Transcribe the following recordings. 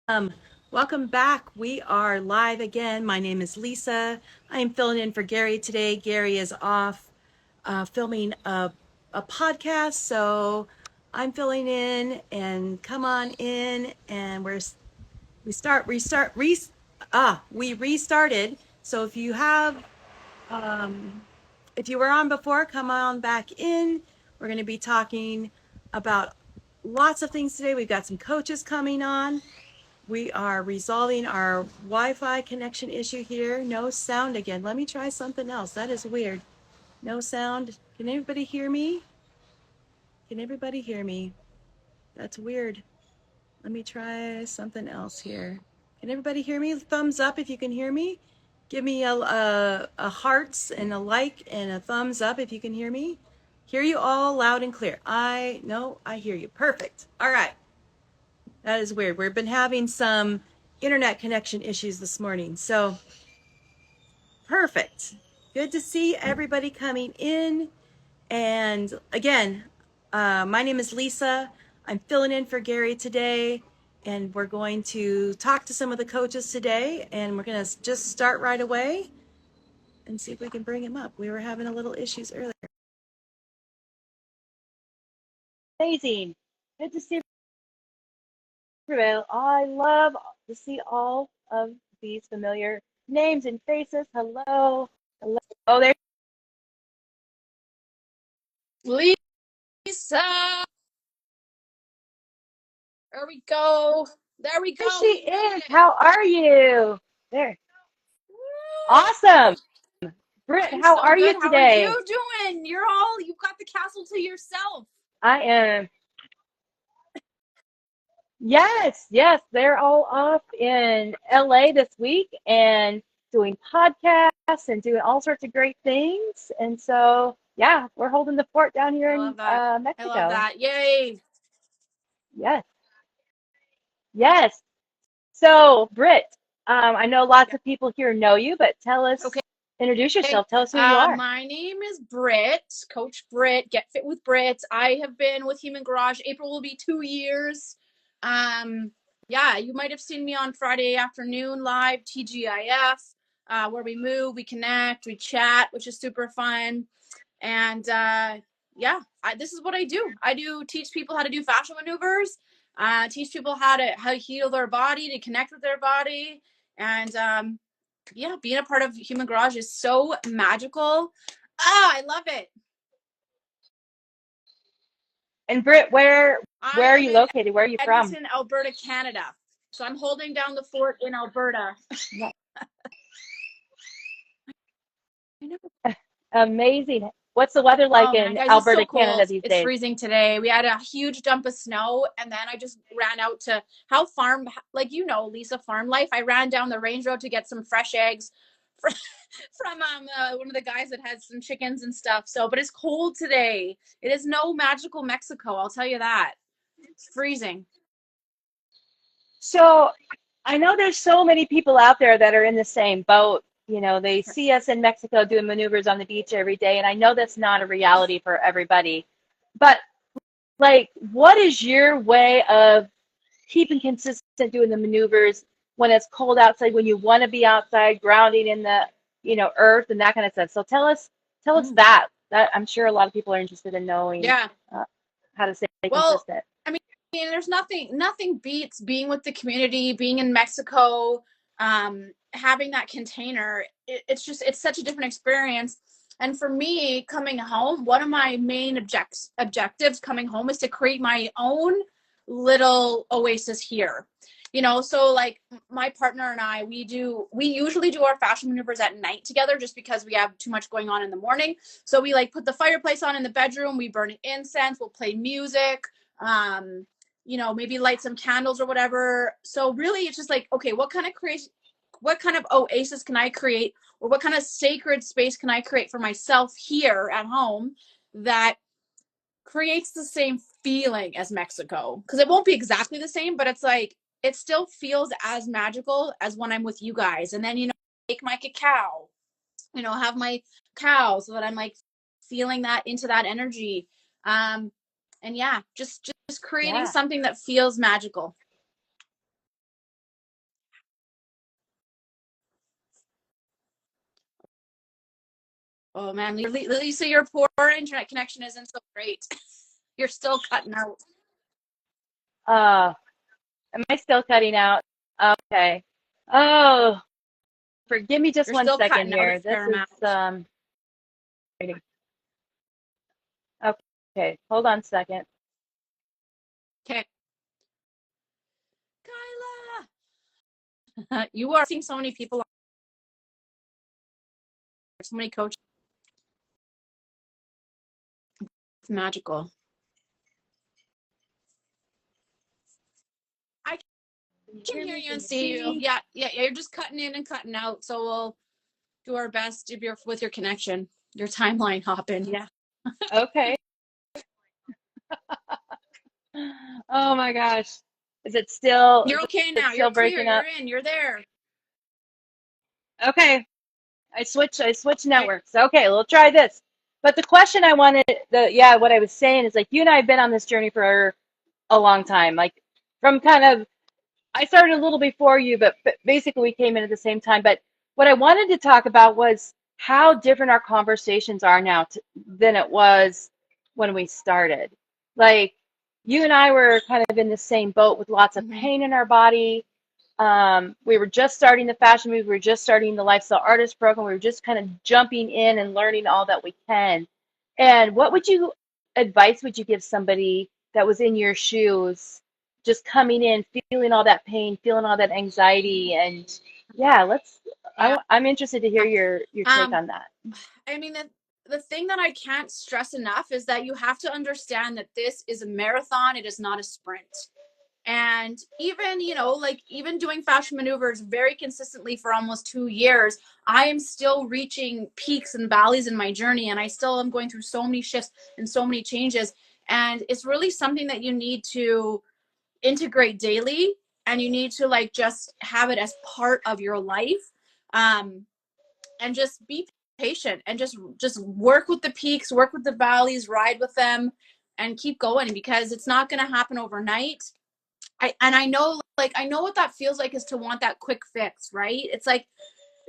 Um, Welcome back. We are live again. My name is Lisa. I am filling in for Gary today. Gary is off filming a podcast, so I'm filling in. And come on in, and we restarted. So um, if you were on before, come on back in. We're going to be talking about lots of things today. We've got some coaches coming on. We are resolving our Wi-Fi connection issue here. No sound again. Let me try something else. That is weird. No sound. Can everybody hear me? Can everybody hear me? That's weird. Let me try something else here. Can everybody hear me? Thumbs up if you can hear me. Give me a hearts and a like and a thumbs up if you can hear me. Hear you all loud and clear. I hear you. Perfect. All right. That is weird. We've been having some internet connection issues this morning. So perfect. Good to see everybody coming in. And again, my name is Lisa. I'm filling in for Gary today. And we're going to talk to some of the coaches today. And we're going to just start right away and see if we can bring him up. We were having a little issues earlier. Amazing. Good to see everybody. I love to see all of these familiar names and faces. Hello. Hello. Oh, there Lisa, there we go. There we go. she We made is. it. How are you? There. Woo! Awesome. Britt, I'm how so are good. you How are you today? doing? You've got the castle to yourself. I am. Yes, yes. They're all off in LA this week and doing podcasts and doing all sorts of great things. And so, yeah, we're holding the fort down here I in love that. I love Mexico. that. Yay. Yes, yes. So, Britt, I know lots Yeah. of people here know you, but Okay. introduce yourself. Tell us who you are. My name is Britt, Coach Britt, Get Fit with Britt. I have been with Human Garage. April will be 2 years. Um, yeah, you might have seen me on Friday afternoon live, TGIF, where we move, we connect, we chat, which is super fun. And yeah, this is what I do. I do teach people how to do fascial maneuvers, teach people how to heal their body, to connect with their body, and yeah, being a part of Human Garage is so magical. I love it. And Britt, where I are am you in located? Where are you from? Edmonton, Alberta, Canada. So I'm holding down the fort in Alberta. Yeah. Amazing. What's the weather like Oh man, in guys, it's so Alberta, Canada cold. these It's days? freezing today. We had a huge dump of snow, and then I just ran out to how farm, like Lisa, farm life. I ran down the range road to get some fresh eggs from, from one of the guys that had some chickens and stuff. So, but it's cold today. It is no magical Mexico, I'll tell you that. It's freezing. So I know there's so many people out there that are in the same boat. You know, they see us in Mexico doing maneuvers on the beach every day, and I know that's not a reality for everybody. But like, what is your way of keeping consistent doing the maneuvers when it's cold outside, when you want to be outside, grounding in the, earth and that kind of stuff? So tell us Mm. that. That I'm sure a lot of people are interested in knowing Yeah. uh, how to stay Well, consistent. I mean, there's nothing beats being with the community, being in Mexico, having that container. It's such a different experience. And for me, coming home, one of my main objectives coming home is to create my own little oasis here. So like my partner and I, we usually do our fashion maneuvers at night together just because we have too much going on in the morning. So we like put the fireplace on in the bedroom, we burn incense, we'll play music, um, maybe light some candles or whatever. So really it's just like, okay, what kind of oasis can I create, or what kind of sacred space can I create for myself here at home that creates the same feeling as Mexico? Because it won't be exactly the same, but it's like it still feels as magical as when I'm with you guys. And then make my cacao, have my cow so that I'm like feeling that into that energy. Um, and yeah, just creating Yeah. something that feels magical. Oh man, Lisa, your poor internet connection isn't so great. You're still cutting out. Uh, am I still cutting out? Okay. Oh, give me just You're one still second cutting out a here. fair This is amount. okay. Hold on a second. Okay. Kyla, you are seeing so many people, so many coaches. It's magical. I Can you can hear hear me? you Can and you see see you. me? Yeah, yeah, yeah. You're just cutting in and cutting out. So we'll do our best if you're with your connection, your timeline hopping. Yeah. Okay. Oh my gosh. You're Is okay it now. You're still clear. breaking up? You're in. You're there. Okay. I switched Okay. networks. Okay, we'll try this. But the question I wanted what I was saying is like you and I have been on this journey for a long time. Like from kind of I started a little before you, but basically we came in at the same time. But what I wanted to talk about was how different our conversations are now than it was when we started. Like you and I were kind of in the same boat with lots of Mm-hmm. pain in our body. We were just starting the fashion move. We were just starting the lifestyle artist program. We were just kind of jumping in and learning all that we can. And what would you advice would you give somebody that was in your shoes, just coming in, feeling all that pain, feeling all that anxiety, and yeah, Yeah. I'm interested to hear your take Um, on that. I mean, the thing that I can't stress enough is that you have to understand that this is a marathon. It is not a sprint. And even, like even doing fashion maneuvers very consistently for almost 2 years, I am still reaching peaks and valleys in my journey. And I still am going through so many shifts and so many changes. And it's really something that you need to integrate daily, and you need to like just have it as part of your life. Um, and just be patient and just work with the peaks, work with the valleys, ride with them, and keep going, because it's not going to happen overnight. I know, like I know what that feels like, is to want that quick fix, right? It's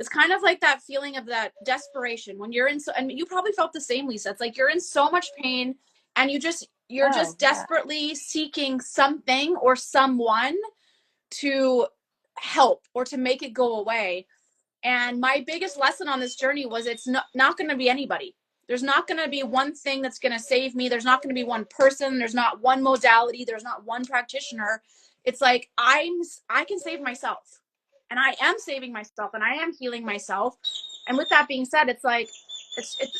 kind of like that feeling of that desperation when you're in, so, and you probably felt the same, Lisa. It's like you're in so much pain, and you're Oh just yeah. desperately seeking something or someone to help or to make it go away. And my biggest lesson on this journey was it's not going to be anybody. There's not going to be one thing that's going to save me. There's not going to be one person. There's not one modality. There's not one practitioner. It's like I can save myself, and I am saving myself, and I am healing myself. And with that being said, it's like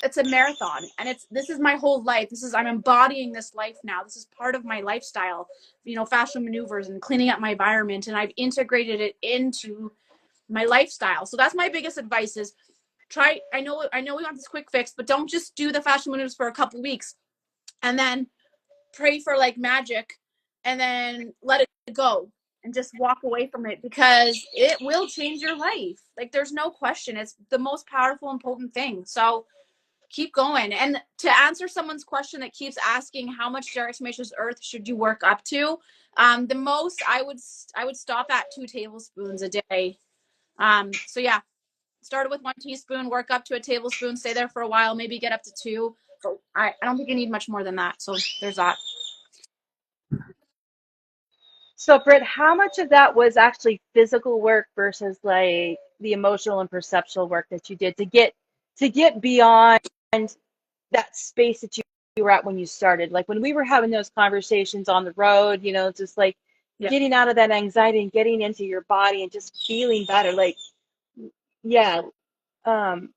it's a marathon, and this is my whole life. I'm embodying this life now. This is part of my lifestyle. Fashion maneuvers and cleaning up my environment, and I've integrated it into my lifestyle. So that's my biggest advice is try. I know we want this quick fix, but don't just do the fashion maneuvers for a couple weeks and then pray for like magic and then let it go and just walk away from it, because it will change your life. Like there's no question. It's the most powerful and potent thing. So keep going. And to answer someone's question that keeps asking how much direct matrix earth should you work up to, the most I would stop at 2 tablespoons a day. So yeah, started with 1 teaspoon, work up to a tablespoon, stay there for a while, maybe get up to two. But I don't think you need much more than that. So there's that. So Britt, how much of that was actually physical work versus like the emotional and perceptual work that you did to get beyond that space that you were at when you started? Like when we were having those conversations on the road, just like Yeah. getting out of that anxiety and getting into your body and just feeling better. Like, yeah, um,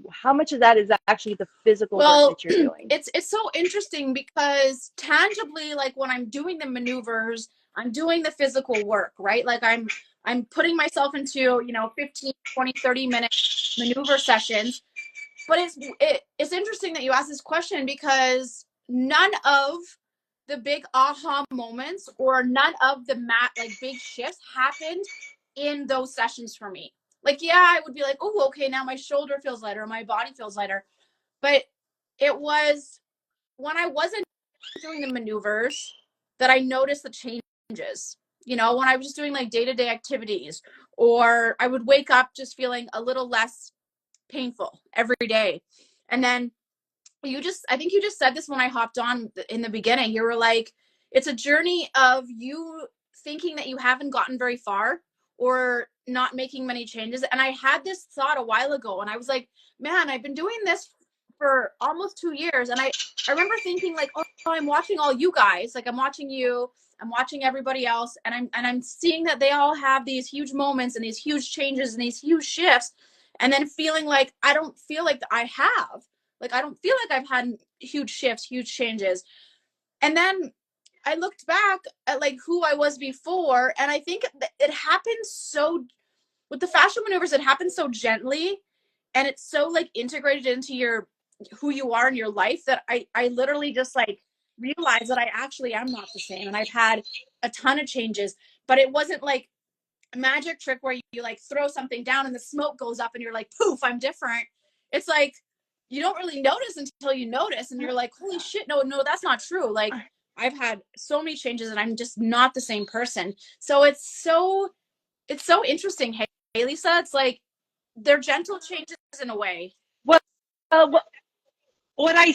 how much of that is actually the physical work Well, that you're doing? it's so interesting because tangibly, like when I'm doing the maneuvers, I'm doing the physical work, right? Like I'm putting myself into, 15, 20, 30 minute maneuver sessions. But it's interesting that you asked this question, because none of the big aha moments or none of the like big shifts happened in those sessions for me. Like, yeah, I would be like, oh, okay, now my shoulder feels lighter, my body feels lighter. But it was when I wasn't doing the maneuvers that I noticed the changes. When I was just doing like day-to-day activities, or I would wake up just feeling a little less painful every day. And then I think you just said this when I hopped on in the beginning. You were like, it's a journey of you thinking that you haven't gotten very far or not making many changes. And I had this thought a while ago, and I was like, man, I've been doing this for almost 2 years. And I remember thinking like, oh, I'm watching all you guys. Like I'm watching you, I'm watching everybody else, and I'm seeing that they all have these huge moments and these huge changes and these huge shifts. And then feeling like I don't feel like I have. Like I don't feel like I've had huge shifts, huge changes. And then I looked back at like who I was before, and I think it happens so with the fascial maneuvers, it happens so gently, and it's so like integrated into your who you are in your life that I literally just like realized that I actually am not the same, and I've had a ton of changes, but it wasn't like a magic trick where you like throw something down and the smoke goes up and you're like, poof, I'm different. It's like you don't really notice until you notice, and you're like, holy shit, no, that's not true. Like I've had so many changes and I'm just not the same person. So it's so interesting. Hey, Lisa, it's like they're gentle changes in a way. Well, what, what I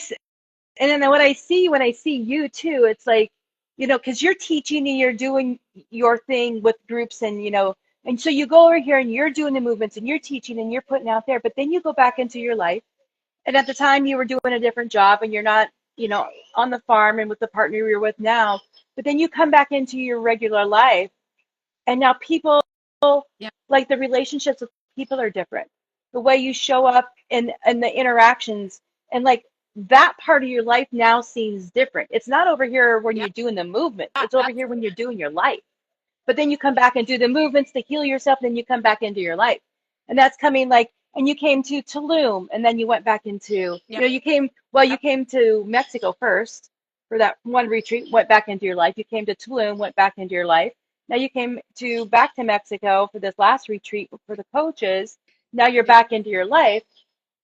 and then what I see when I see you too, it's like, because you're teaching and you're doing your thing with groups and, and so you go over here and you're doing the movements and you're teaching and you're putting out there, but then you go back into your life. And at the time you were doing a different job and you're not, on the farm and with the partner you're with now, but then you come back into your regular life and now people, Yeah. like the relationships with people are different. The way you show up and the interactions and like that part of your life now seems different. It's not over here when Yeah. you're doing the movement. It's over That's here when you're doing your life. But then you come back and do the movements to heal yourself, and then you come back into your life. And that's coming like, and you came to Tulum, and then you went back into, yeah. you came to Mexico first for that one retreat, went back into your life. You came to Tulum, went back into your life. Now you came to back to Mexico for this last retreat for the coaches. Now you're Yeah. back into your life.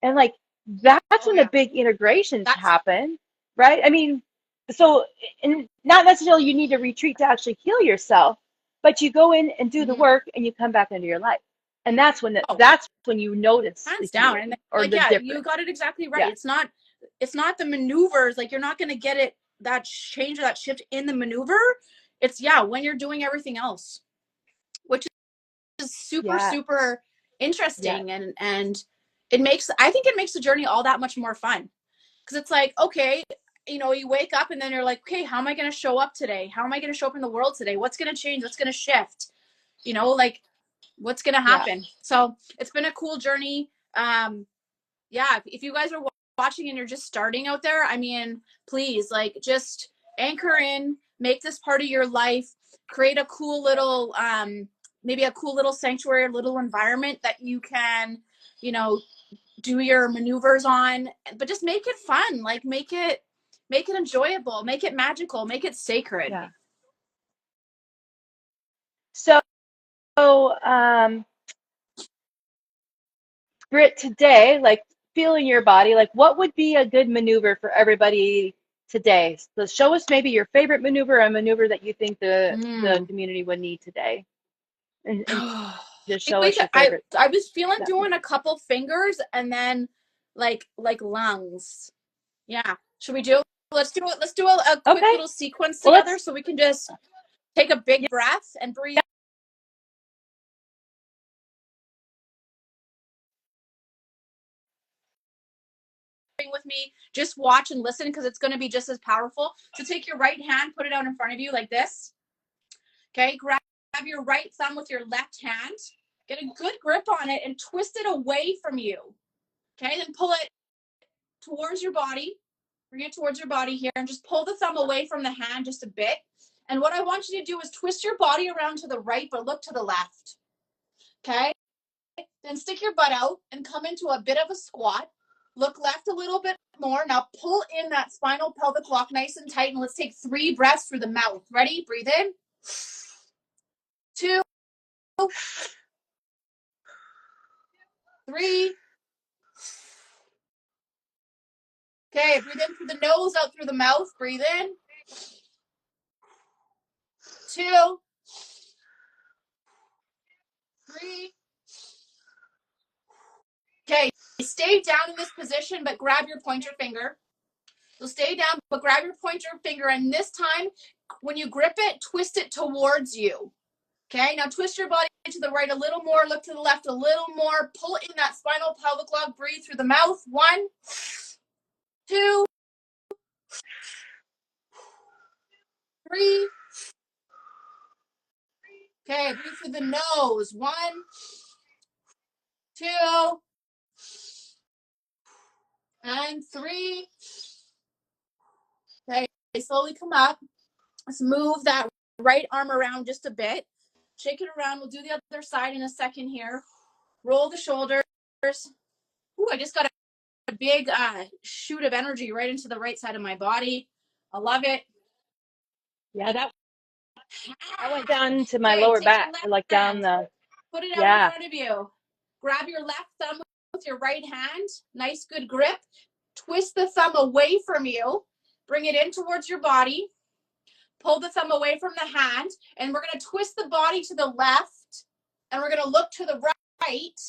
And like, that's Oh when the yeah. big integrations That's happen, right? I mean, so, and not necessarily you need to retreat to actually heal yourself, but you go in and do the mm-hmm. work and you come back into your life. And Oh, that's when you notice the hands down. And healing or like the yeah, you difference. got it exactly right. Yeah. It's not the maneuvers. Like you're not gonna get it that change or that shift in the maneuver. It's yeah, when you're doing everything else, which is super, Yeah. super Yeah. interesting, and I think it makes the journey all that much more fun. Because it's like, okay, you wake up and then you're like, okay, how am I going to show up today? How am I going to show up in the world today? What's going to change? What's going to shift? Like what's going to Yeah. happen? So it's been a cool journey. Yeah, if you guys are watching and you're just starting out there, I mean, please, like, just anchor in, make this part of your life, create a cool little, maybe a cool little sanctuary, little environment that you can, you know, do your maneuvers on, but just make it fun. Like, make it enjoyable, make it magical, make it sacred. Yeah. So, um, Britt, today, like feeling your body, like what would be a good maneuver for everybody today? So show us maybe your favorite maneuver, a maneuver that you think the Mm. community would need today. And I just think show we us could. your I favorite I stuff. was feeling Yeah. doing a couple fingers and then like lungs. Yeah. Should we do? Let's do it. Let's do a quick Okay. little sequence Well, together so we can just take a big yeah, breath and breathe with me. Just watch and listen because it's going to be just as powerful. So take your right hand, put it out in front of you like this. Okay. Grab your right thumb with your left hand. Get a good grip on it and twist it away from you. Okay. Then pull it towards your body. Bring it towards your body here and just pull the thumb away from the hand just a bit. And what I want you to do is twist your body around to the right, but look to the left. Okay. Then stick your butt out and come into a bit of a squat. Look left a little bit more. Now pull in that spinal pelvic block nice and tight. And let's take 3 breaths through the mouth. Ready? Breathe in. 2, 3. Okay, breathe in through the nose, out through the mouth. Breathe in. 2, 3. Okay, stay down in this position, but grab your pointer finger. So stay down, but grab your pointer finger, and this time, when you grip it, twist it towards you. Okay, now twist your body to the right a little more, look to the left a little more, pull in that spinal pelvic log, breathe through the mouth. 1, 2, 3. Okay, breathe through the nose. 1, 2, and 3. Okay, slowly come up. Let's move that right arm around just a bit. Shake it around. We'll do the other side in a second here. Roll the shoulders. Ooh, I just got a big shoot of energy right into the right side of my body. I love it. Yeah, that went down to my Okay, lower take your back, left like down hand, the, put it out in yeah. front of you. Grab your left thumb with your right hand. Nice, good grip. Twist the thumb away from you. Bring it in towards your body. Pull the thumb away from the hand, and we're going to twist the body to the left, and we're going to look to the right,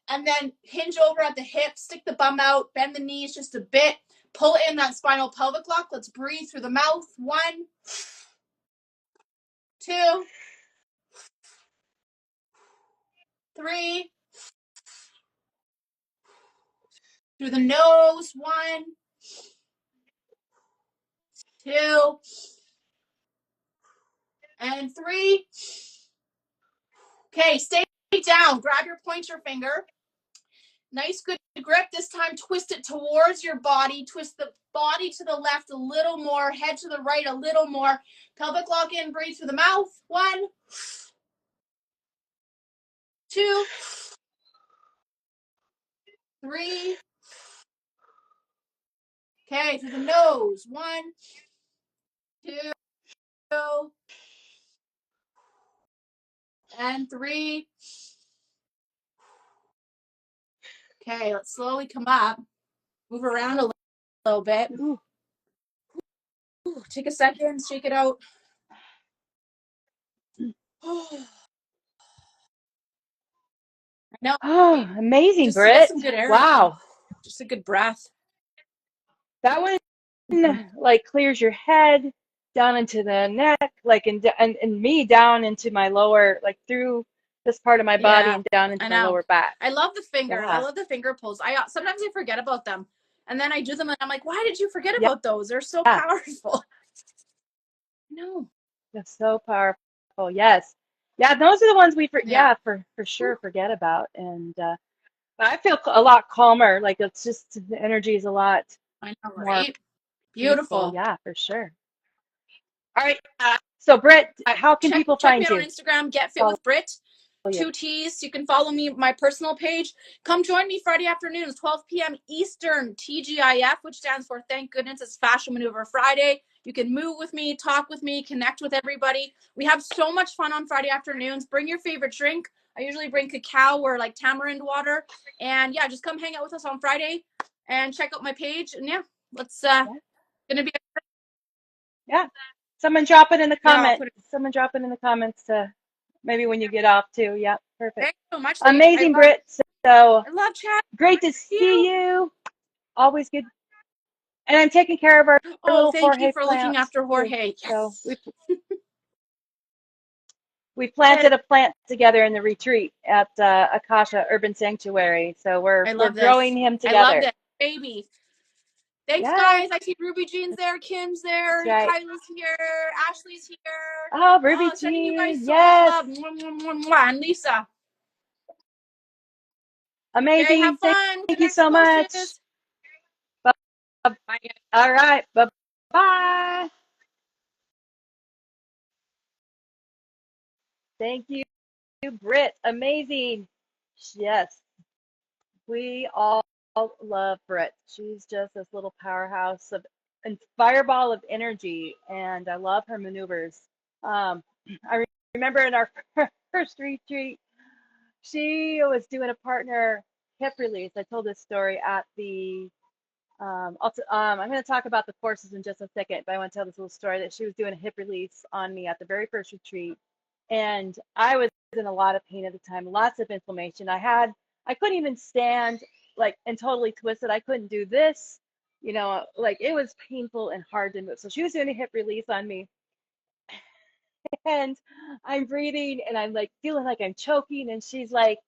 and then hinge over at the hips, stick the bum out, bend the knees just a bit, pull in that spinal pelvic lock. Let's breathe through the mouth. 1, 2, 3. Through the nose. 1, 2, and 3. Okay, stay down. Grab your pointer finger. Nice, good grip. This time, twist it towards your body. Twist the body to the left a little more, head to the right a little more. Pelvic lock in, breathe through the mouth. 1, 2, 3. Okay, through the nose. 1, 2, and 3. Okay, let's slowly come up. Move around a little bit. Ooh. Ooh, take a second, shake it out. No, Oh, amazing, just to get Britt. some good air in. Wow. Just a good breath. That one Mm-hmm. like clears your head down into the neck, like and me down into my lower, like through this part of my body Yeah, and down into I my know. lower back. I love the fingers. I Yeah. love the finger pulls. I sometimes I forget about them, and then I do them, and I'm like, why did you forget Yeah. about those? They're so Yeah. powerful. No. That's so powerful. Yes. Yeah, those are the ones Yeah. for sure forget about. And but I feel a lot calmer. Like it's just the energy is a lot I know, more right? peaceful. Beautiful. Yeah, for sure. All right. So Britt, how can Check people me find out on you? Instagram. Get Fit Follow with Brit. you. 2 T's. You can follow me my personal page. Come join me Friday afternoons, 12 p.m. Eastern, TGIF, which stands for Thank Goodness It's Fascial Maneuver Friday. You can move with me, talk with me, connect with everybody. We have so much fun on Friday afternoons. Bring your favorite drink. I usually bring cacao or like tamarind water. And yeah, just come hang out with us on Friday and check out my page. And yeah, let's Yeah. gonna be Yeah. Someone drop it in the yeah, I'll comments. put it. Someone drop it in the comments to maybe when you get off too. Yeah, perfect. Thanks so much, ladies. Amazing, Britt. So I love chatting great to with you. see you. Always good. And I'm taking care of our Oh, little thank you Jorge for looking plants after too. Jorge. So Yes. we Okay. planted a plant together in the retreat at Akasha Urban Sanctuary. So I we're love growing this. him I love together. this. Baby. Thanks, Yeah, guys. I see Ruby Jean's there. Kim's there. that's right. Kyla's here. Ashley's here. Oh, Ruby Oh, sending you guys Jean. so much Yes. love. Mwah, mwah, mwah, mwah. And Lisa. Okay, have Amazing. fun with the Thank you next so much. coaches. Bye. Bye. All right. Bye-bye. Thank you, Britt. Amazing. Yes, we all love Britt. She's just this little powerhouse of and fireball of energy, and I love her maneuvers. Um, I remember in our first retreat, she was doing a partner hip release. I told this story at the I'm going to talk about the courses in just a second, but I want to tell this little story that she was doing a hip release on me at the very first retreat. And I was in a lot of pain at the time, lots of inflammation. I couldn't even stand like, and totally twisted. I couldn't do this, you know, like it was painful and hard to move. So she was doing a hip release on me, and I'm breathing and I'm like feeling like I'm choking. And she's like,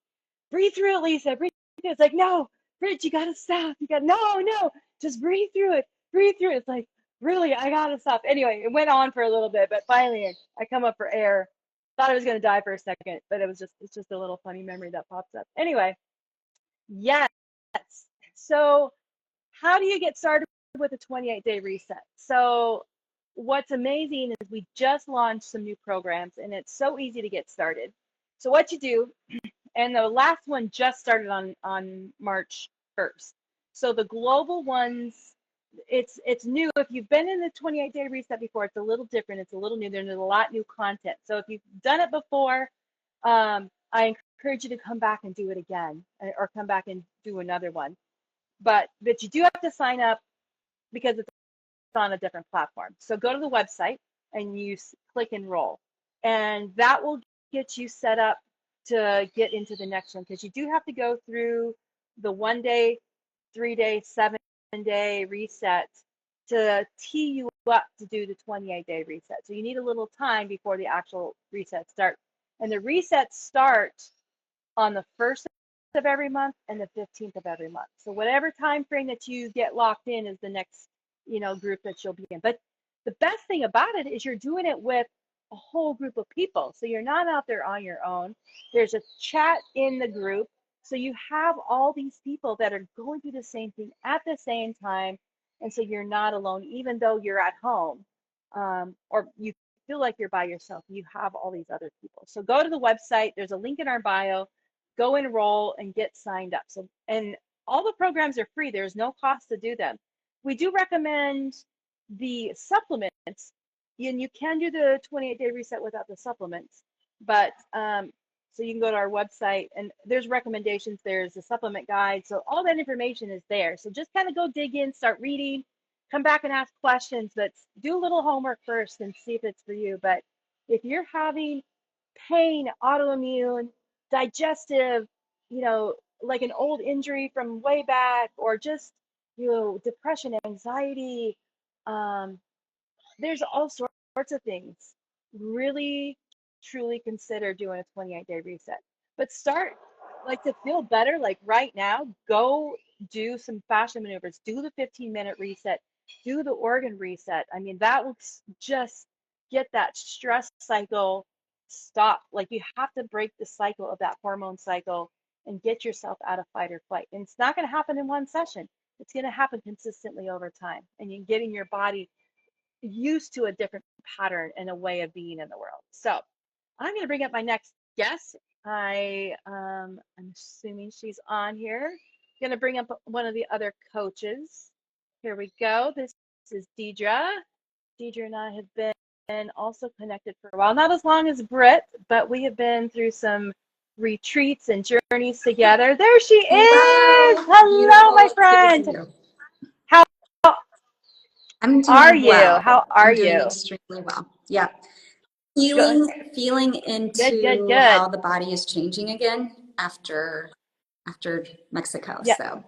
breathe through it, Lisa. Breathe through it. It's like, no, Bridge, you gotta stop. You got no, just breathe through it. Breathe through it. It's like, really, I gotta stop. Anyway, it went on for a little bit, but finally I come up for air. Thought I was gonna die for a second, but it's just a little funny memory that pops up. Anyway, yes. So how do you get started with a 28-day reset? So what's amazing is we just launched some new programs and it's so easy to get started. So what you do, and the last one just started on March 1st. So the global ones, it's new. If you've been in the 28-day reset before, it's a little different. It's a little new. There's a lot new content. So if you've done it before, I encourage you to come back and do it again, or come back and do another one. But you do have to sign up because it's on a different platform. So go to the website and you click enroll, and that will get you set up to get into the next one, because you do have to go through the 1 day, 3 day, 7 day reset to tee you up to do the 28-day reset. So you need a little time before the actual reset starts. And the resets start on the 1st of every month and the 15th of every month. So whatever time frame that you get locked in is the next, group that you'll be in. But the best thing about it is you're doing it with a whole group of people. So you're not out there on your own. There's a chat in the group. So you have all these people that are going through the same thing at the same time. And so you're not alone, even though you're at home, or you feel like you're by yourself. You have all these other people. So go to the website. There's a link in our bio. Go enroll and get signed up. So, and all the programs are free. There's no cost to do them. We do recommend the supplements, and you can do the 28-day reset without the supplements. But so you can go to our website, and there's recommendations. There's a supplement guide. So all that information is there. So just kind of go dig in, start reading, come back and ask questions, but do a little homework first and see if it's for you. But if you're having pain, autoimmune, digestive, like an old injury from way back, or just, depression, anxiety, um, there's all sorts of things. Really, truly consider doing a 28-day reset. But start, like, to feel better, like right now, go do some fascia maneuvers, do the 15-minute reset, do the organ reset. I mean, that will just get that stress cycle stopped. Like, you have to break the cycle of that hormone cycle and get yourself out of fight or flight. And it's not going to happen in one session. It's going to happen consistently over time. And you're getting your body used to a different pattern and a way of being in the world. So I'm going to bring up my next guest. I'm assuming she's on here. Going to bring up one of the other coaches. Here we go. This is Deidre. Deidre and I have been also connected for a while, not as long as Britt, but we have been through some retreats and journeys together. There she is. Hello, my friend. How I'm are doing you? well. How are I'm doing you? extremely well. Yeah. Good. Feeling into how the body is changing again after Mexico. Yeah. So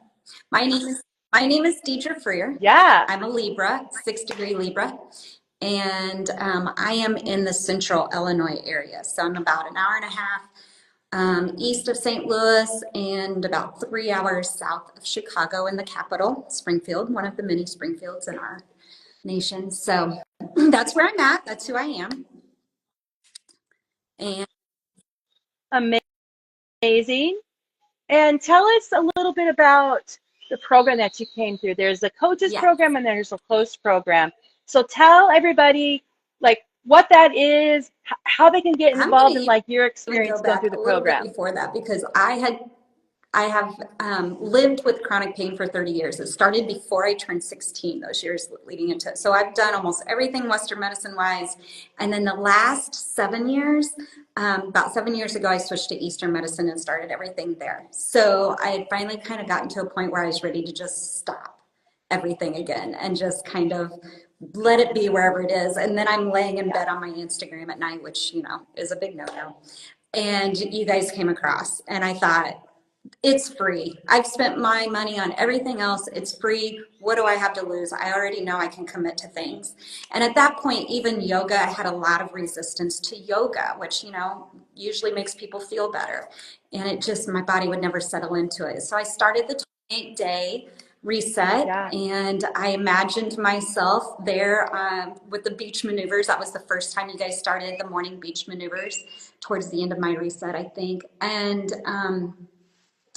my name is Deidre Freer. Yeah. I'm a Libra, 6-degree Libra, and I am in the central Illinois area. So I'm about an hour and a half east of St. Louis and about 3 hours south of Chicago in the capital, Springfield, one of the many Springfields in our nation. So that's where I'm at. That's who I am. And Amazing. And tell us a little bit about the program that you came through. There's a coaches yeah, program and there's a closed program. So tell everybody, like, what that is, how they can get I'm involved going in, to like, your even experience go going through back the a little bit program. before that because I have lived with chronic pain for 30 years. It started before I turned 16, those years leading into it. So I've done almost everything Western medicine wise. And then the last 7 years, about 7 years ago, I switched to Eastern medicine and started everything there. So I had finally kind of gotten to a point where I was ready to just stop everything again and just kind of let it be wherever it is. And then I'm laying in bed on my Instagram at night, which, is a big no-no. And you guys came across and I thought, It's free. I've spent my money on everything else. It's free. What do I have to lose? I already know I can commit to things. And at that point, even yoga, I had a lot of resistance to yoga, which, usually makes people feel better. And it just, my body would never settle into it. So I started the 28-day reset, Yeah. and I imagined myself there with the beach maneuvers. That was the first time you guys started the morning beach maneuvers towards the end of my reset, I think. And,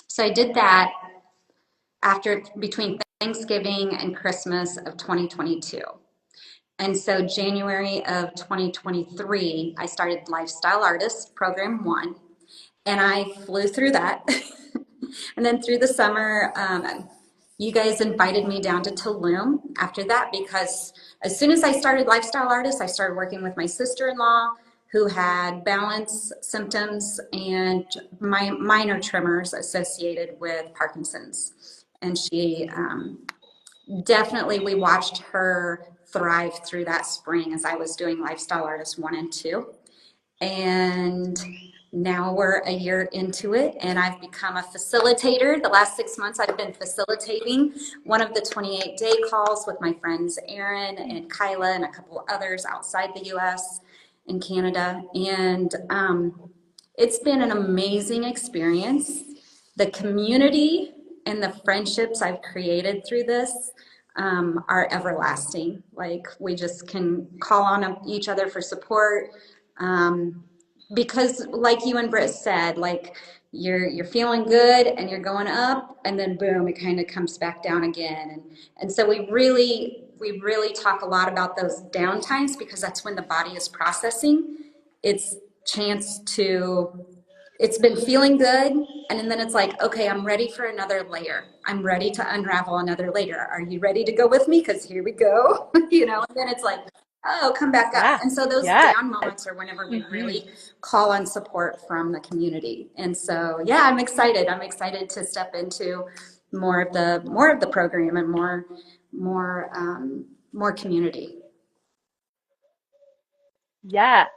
so I did that after between Thanksgiving and Christmas of 2022. And so January of 2023, I started Lifestyle Artist Program 1, and I flew through that. And then through the summer, you guys invited me down to Tulum after that, because as soon as I started Lifestyle Artist, I started working with my sister-in-law who had balance symptoms and minor tremors associated with Parkinson's. And she definitely, we watched her thrive through that spring as I was doing Lifestyle Artist 1 and 2. And now we're a year into it, and I've become a facilitator. The last 6 months, I've been facilitating one of the 28-day calls with my friends Erin and Kyla and a couple others outside the US and Canada. And it's been an amazing experience. The community and the friendships I've created through this are everlasting. Like, we just can call on each other for support. Because like you and Britt said, like, you're feeling good and you're going up, and then boom, it kind of comes back down again. And so we really talk a lot about those down times, because that's when the body is processing its chance to, it's been feeling good, and then it's like, okay, I'm ready for another layer. I'm ready to unravel another layer. Are you ready to go with me? Because here we go. And then it's like, oh, come back up. Yeah. And so those Yeah. down moments are whenever we really call on support from the community. And so, yeah, I'm excited. I'm excited to step into more of the program and more community. Yeah.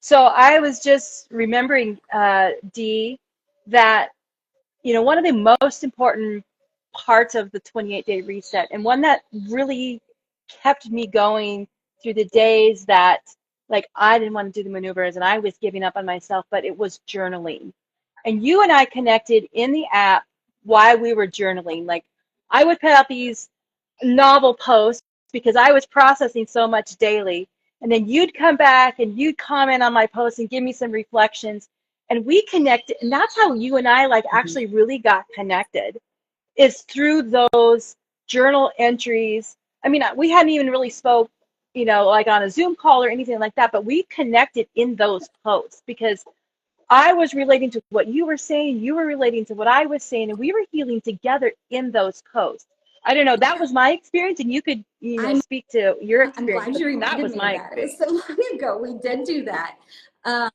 So I was just remembering, Dee, that, one of the most important parts of the 28-day reset, and one that really kept me going through the days that, like, I didn't want to do the maneuvers and I was giving up on myself, but it was journaling. And you and I connected in the app while we were journaling. Like, I would put out these novel posts because I was processing so much daily. And then you'd come back and you'd comment on my posts and give me some reflections. And we connected. And that's how you and I, like, actually really got connected, is through those journal entries. I mean, we hadn't even really spoke, like on a Zoom call or anything like that, but we connected in those posts because I was relating to what you were saying, you were relating to what I was saying, and we were healing together in those posts. I don't know, that was my experience, and you could, speak to your I'm experience, glad but you that reminded was me of my that. It was experience. so long ago. We did do that. Um,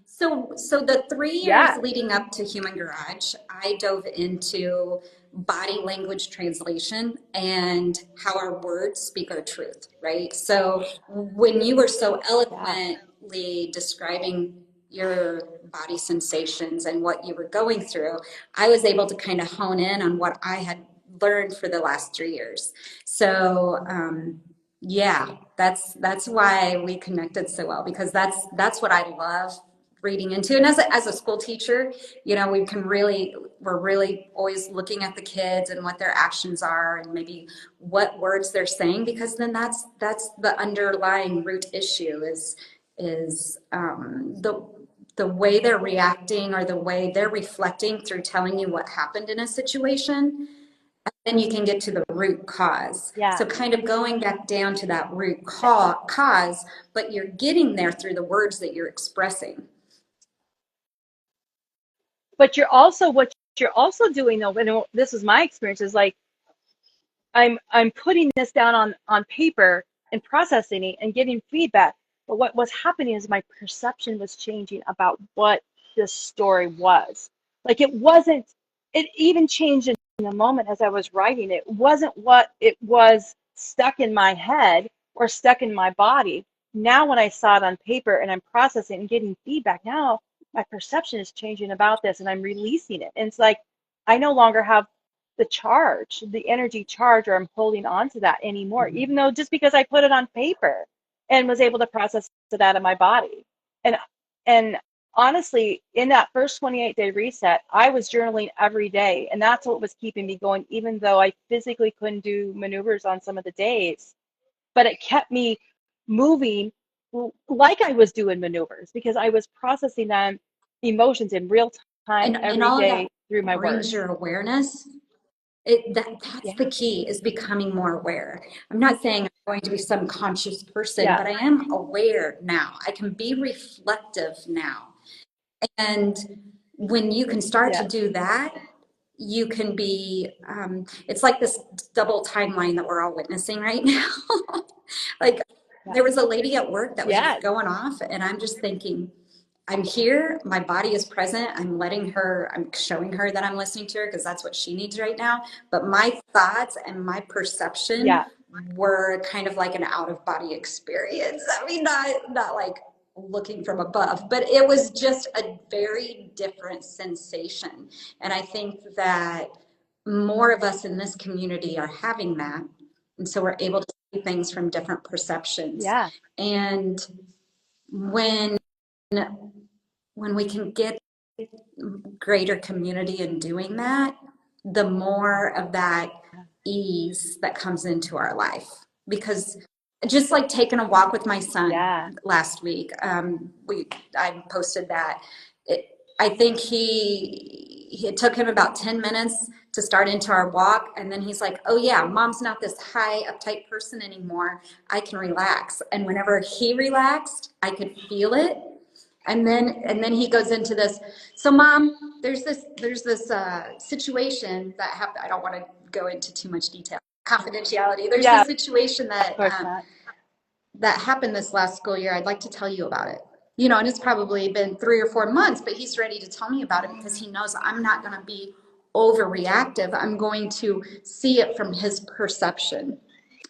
so the 3 years Yeah, leading up to Human Garage, I dove into body language translation and how our words speak our truth, right? So when you were so yeah. eloquently describing your body sensations and what you were going through, I was able to kind of hone in on what I had learned for the last 3 years. So, yeah, that's why we connected so well, because that's what I love reading into. And as a school teacher, we're really always looking at the kids and what their actions are and maybe what words they're saying, because then that's the underlying root issue is the way they're reacting or the way they're reflecting through telling you what happened in a situation. Then you can get to the root cause. Yeah. So kind of going back down to that root cause, but you're getting there through the words that you're expressing. But what you're also doing, though, and this is my experience, is like, I'm putting this down on paper and processing it and getting feedback. But what was happening is my perception was changing about what this story was. Like, it even changed in the moment as I was writing it. It wasn't what it was stuck in my head or stuck in my body. Now when I saw it on paper and I'm processing and getting feedback, now my perception is changing about this and I'm releasing it. And it's like, I no longer have the charge, the energy charge, or I'm holding on to that anymore, even though just because I put it on paper and was able to process it out of my body. And and honestly, in that first 28-day reset, I was journaling every day, and that's what was keeping me going, even though I physically couldn't do maneuvers on some of the days. But it kept me moving like I was doing maneuvers because I was processing them emotions in real time And every all of that day through my work. brings your awareness. That's Yeah, the key, is becoming more aware. I'm not saying I'm going to be some conscious person, yeah, but I am aware now. I can be reflective now. And when you can start to yes, do that, you can be, it's like this double timeline that we're all witnessing right now. Like, yeah, there was a lady at work that was just yes, going off, and I'm just thinking, I'm here, my body is present, I'm showing her that I'm listening to her because that's what she needs right now. But my thoughts and my perception yeah, were kind of like an out of body experience. I mean, not like looking from above, but it was just a very different sensation. And I think that more of us in this community are having that. And so we're able to see things from different perceptions. yeah, And when we can get greater community in doing that, the more of that ease that comes into our life. Because just like taking a walk with my son yeah, last week, I posted that. I think it took him about 10 minutes to start into our walk, and then he's like, "Oh yeah, mom's not this high uptight person anymore. I can relax." And whenever he relaxed, I could feel it. And then he goes into this. So mom, there's this situation that happened. I don't want to go into too much detail, confidentiality. There's yeah, this situation of course not. that happened this last school year. I'd like to tell you about it. You know, and it's probably been 3 or 4 months, but he's ready to tell me about it because he knows I'm not going to be overreactive. I'm going to see it from his perception,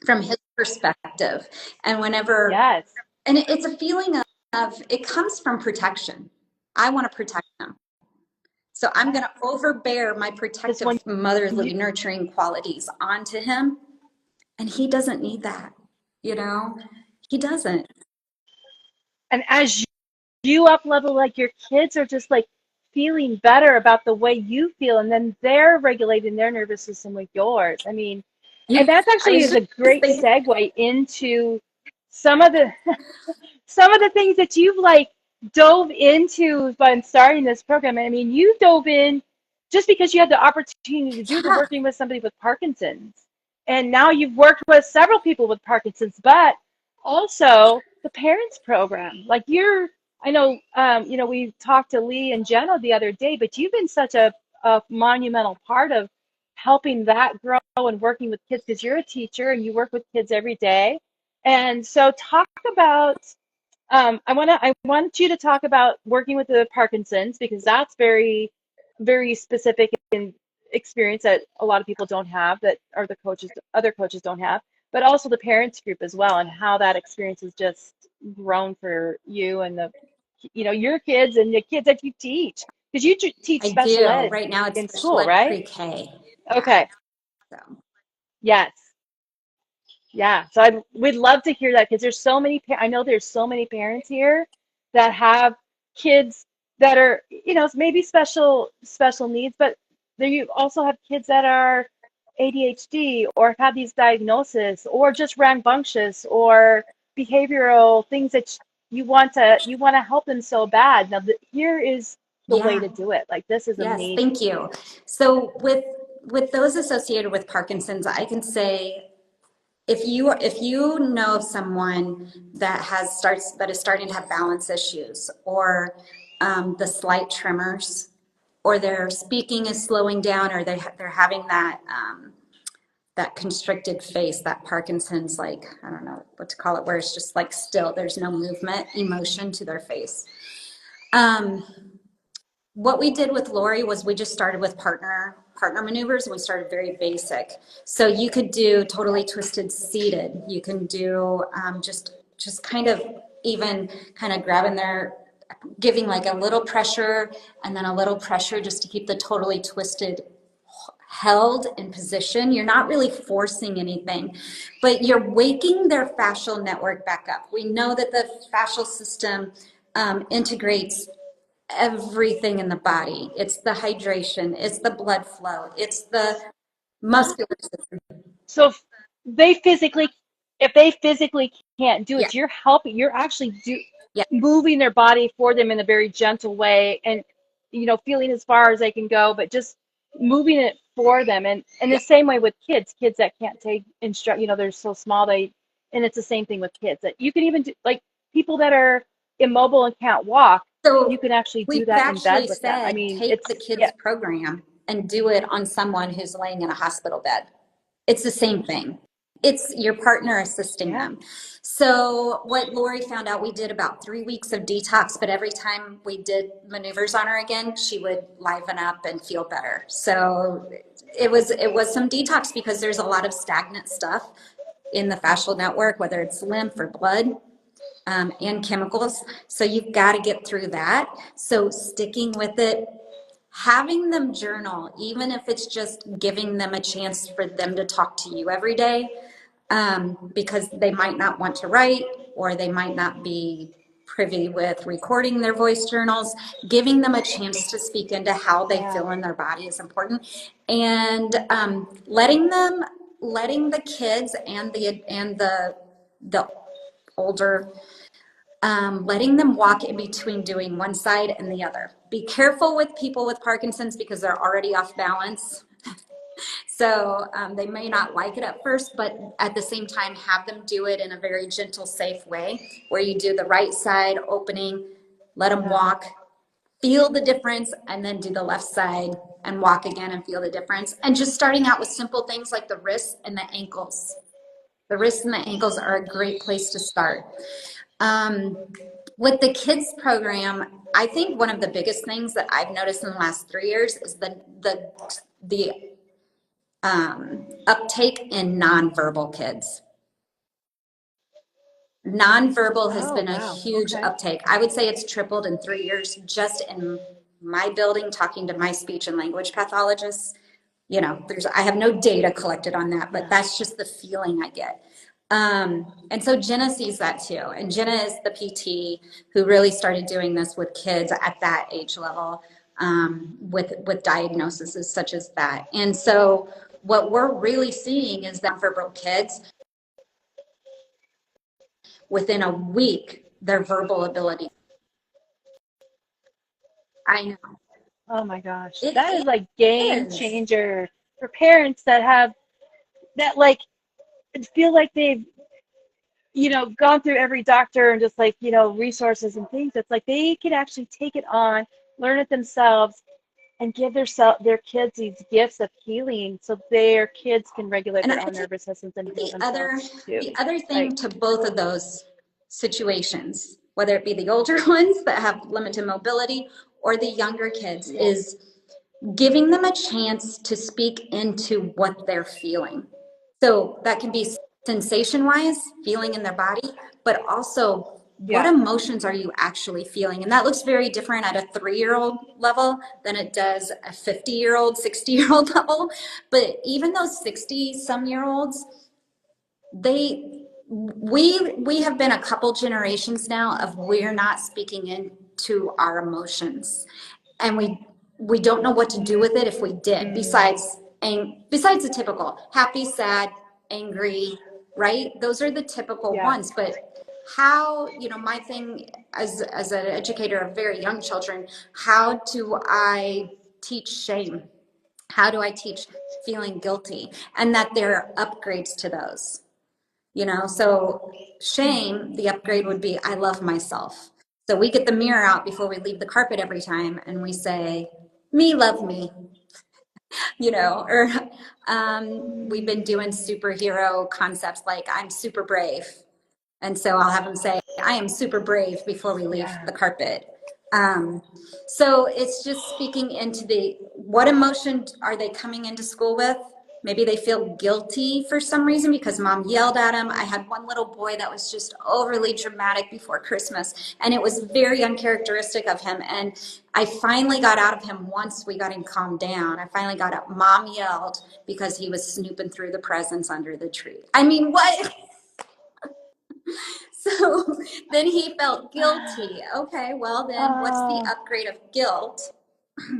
from his perspective. And Yes, it's a feeling of, it comes from protection. I want to protect him. So I'm going yeah. to overbear my Because when protective, motherly, you, nurturing qualities onto him. And he doesn't need that, you know? He doesn't. and as you up level, like your kids are just like feeling better about the way you feel, and then they're regulating their nervous system with yours. I mean, and Yeah, that's I actually was is just a great thinking, segue into some of the some of the things that you've like dove into by starting this program. I mean, you dove in just because you had the opportunity to do the yeah, working with somebody with Parkinson's. And now you've worked with several people with Parkinson's, but also the parents program. Like I know, we talked to Lee and Jenna the other day, but you've been such a monumental part of helping that grow and working with kids because you're a teacher and you work with kids every day. And so talk about I want you to talk about working with the Parkinson's because that's very, very specific in experience that a lot of people don't have, that are the other coaches don't have, but also the parents group as well, and how that experience has just grown for you and your kids and the kids that you teach, because you teach I special do. ed Right now it's in special school, ed right? pre-K. Yeah. Okay. So, Yes. Yeah, so we'd love to hear that because there's so many, I know there's so many parents here that have kids that are, maybe special needs, but there you also have kids that are ADHD or have had these diagnoses or just rambunctious or behavioral things that you want to help them so bad. Now, here is the way yeah. to do it. Like this is Yes, amazing. thank you. So with those associated with Parkinson's, I can say, if you know of someone that is starting to have balance issues, or the slight tremors, or their speaking is slowing down, or they're having that constricted face, that Parkinson's, like, I don't know what to call it, where it's just like still, there's no movement, emotion to their face. Um, what we did with Lori was we just started with partner maneuvers, and we started very basic. So you could do totally twisted seated. You can do just kind of even kind of grabbing their, giving like a little pressure and then a little pressure just to keep the totally twisted held in position. You're not really forcing anything, but you're waking their fascial network back up. We know that the fascial system integrates everything in the body. It's the hydration, it's the blood flow, it's the muscular system. So they physically, if they physically can't do Yeah, it, you're actually yeah. moving their body for them in a very gentle way and, feeling as far as they can go, but just moving it for them. And the Yeah. same way with kids that can't take they're so small, and it's the same thing with kids that you can even do, like people that are immobile and can't walk, you So can actually we've do that in bed actually with them. I said mean, take the it's, kids yeah, program and do it on someone who's laying in a hospital bed. It's the same thing. It's your partner assisting yeah, them. So what Lori found out, we did about 3 weeks of detox, but every time we did maneuvers on her again, she would liven up and feel better. So it was some detox because there's a lot of stagnant stuff in the fascial network, whether it's lymph or blood. And chemicals. So you've got to get through that. So sticking with it, having them journal, even if it's just giving them a chance for them to talk to you every day, because they might not want to write or they might not be privy with recording their voice journals. Giving them a chance to speak into how they yeah, feel in their body is important, and letting the kids and the older, letting them walk in between doing one side and the other. Be careful with people with Parkinson's because they're already off balance. So they may not like it at first, but at the same time, have them do it in a very gentle, safe way where you do the right side opening, let them yeah, walk, feel the difference, and then do the left side and walk again and feel the difference. And just starting out with simple things like the wrists and the ankles. The wrists and the ankles are a great place to start. Um, with the kids program, I think one of the biggest things that I've noticed in the last 3 years is the uptake in nonverbal kids. Nonverbal has oh been a wow, huge okay, uptake. I would say it's tripled in 3 years just in my building, talking to my speech and language pathologists. I have no data collected on that, but yeah, that's just the feeling I get. And so Jenna sees that too. And Jenna is the PT who really started doing this with kids at that age level, with diagnoses such as that. And so what we're really seeing is that for broke kids, within a week, their verbal ability. I know oh my gosh, that is it like game is. changer for parents that have that, like, feel like they've gone through every doctor and just, like, resources and things. It's like they can actually take it on, learn it themselves, and give their kids these gifts of healing so their kids can regulate And I their own think nervous systems and heal the other themselves too. the other Like, thing to both of those situations, whether it be the older ones that have limited mobility or the younger kids, is giving them a chance to speak into what they're feeling. So that can be sensation wise, feeling in their body, but also what yeah, emotions are you actually feeling? And that looks very different at a 3-year-old level than it does a 50-year-old, 60-year-old level. But even those 60-some-year-olds, we have been a couple generations now of we're not speaking into our emotions, and we don't know what to do with it if we did, mm, besides the typical happy, sad, angry, right? Those are the typical yeah, ones. But how, my thing as an educator of very young children, how do I teach shame? How do I teach feeling guilty? And that there are upgrades to those. So shame, the upgrade would be I love myself. So we get the mirror out before we leave the carpet every time and we say, me, love me, or we've been doing superhero concepts like I'm super brave. And so I'll have them say, I am super brave before we leave yeah, the carpet. Um, so it's just speaking into what emotion are they coming into school with? Maybe they feel guilty for some reason because mom yelled at him. I had one little boy that was just overly dramatic before Christmas, and it was very uncharacteristic of him. And I finally got out of him once we got him calmed down. I finally got up. Mom yelled because he was snooping through the presents under the tree. I mean, what? So then he felt guilty. Okay, well then what's the Oh, upgrade of guilt?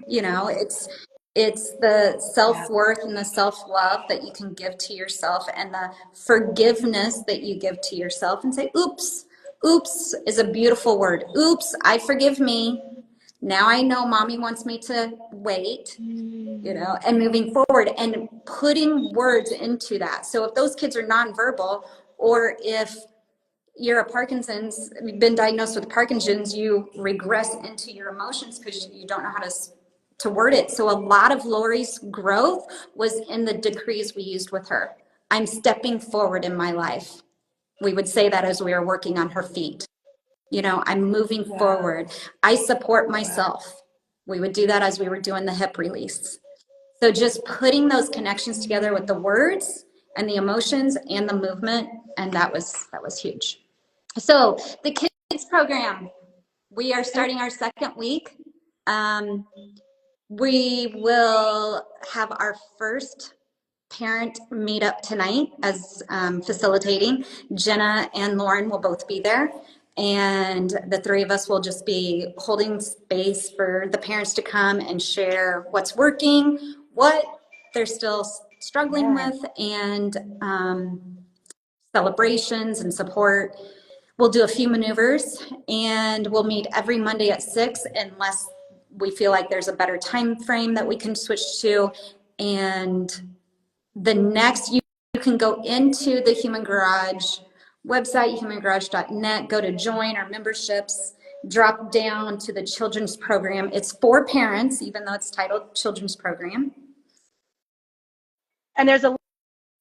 You know, it's the yeah, self-worth and the self-love that you can give to yourself, and the forgiveness that you give to yourself, and say, oops. Oops is a beautiful word. Oops, I forgive me. Now I know mommy wants me to wait, you know, and moving forward and putting words into that. So if those kids are nonverbal, or if you're a Parkinson's, been diagnosed with Parkinson's, you regress into your emotions because you don't know how to word it. So a lot of Lori's growth was in the decrees we used with her. I'm stepping forward in my life. We would say that as we were working on her feet. You know, I'm moving yeah, forward. I support yeah. myself. We would do that as we were doing the hip release. So just putting those connections together with the words and the emotions and the movement, and that was huge. So the kids program, we are And starting our second week. We will have our first parent meetup tonight as facilitating. Jenna and Lauren will both be there. And the three of us will just be holding space for the parents to come and share what's working, what they're still struggling yeah, with, and celebrations and support. We'll do a few maneuvers, and we'll meet every Monday at 6 unless we feel like there's a better time frame that we can switch to. And the next, you can go into the Human Garage website, humangarage.net, go to join our memberships, drop down to the children's program. It's for parents, even though it's titled children's program. and there's a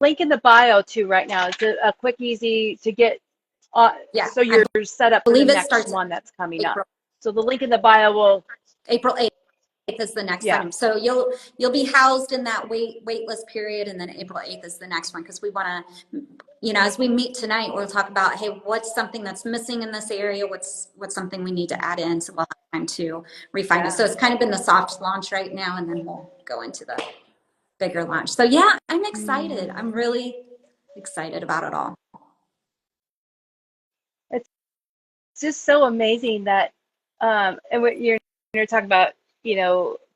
link in the bio too right now. It's a quick, easy to get Yeah, so I you're set up for the believe it next starts one that's coming up. April So the link in the bio will, April 8th is the next yeah, one. So you'll be housed in that waitlist period, and then April 8th is the next one, because we want to, you know, as we meet tonight, we'll talk about, hey, what's something that's missing in this area? What's something we need to add in, so we'll have time to refine it. yeah. So it's kind of been the soft launch right now, and then we'll go into the bigger launch. So yeah, I'm excited. I'm really excited about it all. It's just so amazing that, and what you're talking about,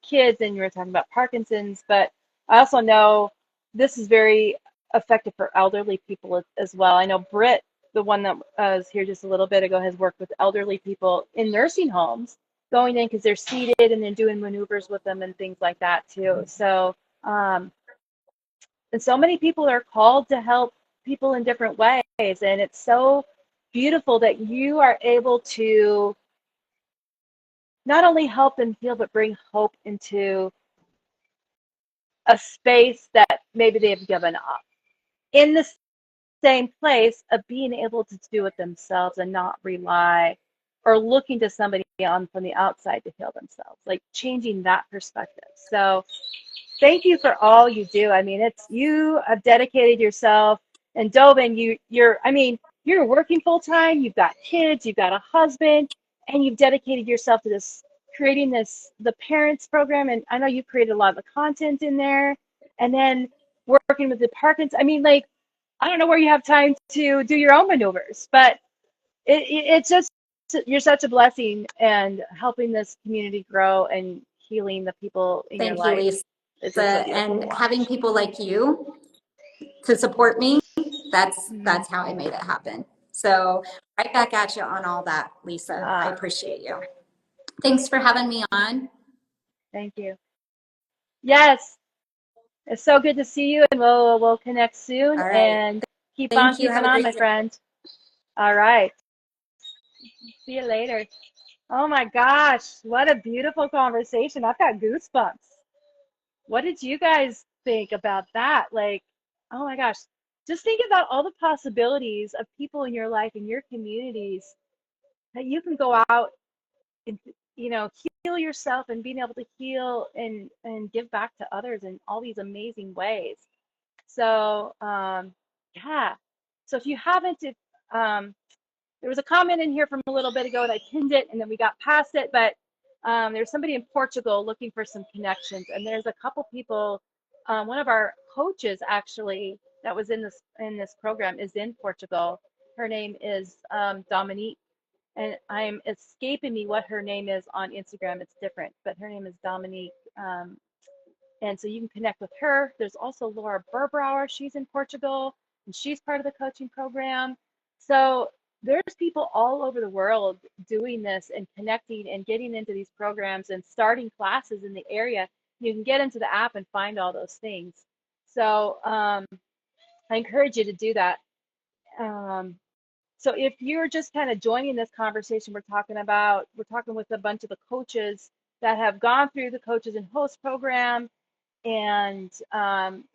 kids, and you were talking about Parkinson's, but I also know this is very effective for elderly people as well. I know Britt, the one that was here just a little bit ago, has worked with elderly people in nursing homes, going in because they're seated and then doing maneuvers with them and things like that too. So, and so many people are called to help people in different ways, and it's so beautiful that you are able to not only help them heal, but bring hope into a space that maybe they have given up in the same place of being able to do it themselves and not rely or looking to somebody on from the outside to heal themselves, like changing that perspective. So thank you for all you do. I mean, it's, you have dedicated yourself, and Dovin, you're working full time, you've got kids, you've got a husband, and you've dedicated yourself to this, creating the parents program. And I know you created a lot of the content in there, and then working with the Parkinson's. I mean, like, I don't know where you have time to do your own maneuvers, but it's just, you're such a blessing, and helping this community grow and healing the people in your Thank you, life. Lisa. It's just so beautiful to And having watch. people like you to support me, Mm. that's how I made it happen. So right back at you on all that, Lisa. I Ah, appreciate you. Thanks for having me on. thank you. Yes, it's so good to see you, and we'll connect soon, All right. and keep on Thank you. Have keeping a on, great my day. friend. All right. See you later. Oh my gosh, what a beautiful conversation. I've got goosebumps. What did you guys think about that? Like, oh my gosh, just think about all the possibilities of people in your life, in your communities, that you can go out and, heal yourself, and being able to heal and give back to others in all these amazing ways. So yeah. So if you haven't, if, there was a comment in here from a little bit ago and I pinned it and then we got past it, but there's somebody in Portugal looking for some connections, and there's a couple people. One of our coaches actually that was in this program is in Portugal. Her name is Dominique, and I'm escaping me what her name is on Instagram. It's different, but her name is Dominique. And so you can connect with her. There's also Laura Burbrower. She's in Portugal, and she's part of the coaching program. So there's people all over the world doing this and connecting and getting into these programs and starting classes in the area. You can get into the app and find all those things. So I encourage you to do that. So if you're just kind of joining this conversation, we're talking with a bunch of the coaches that have gone through the coaches and host program and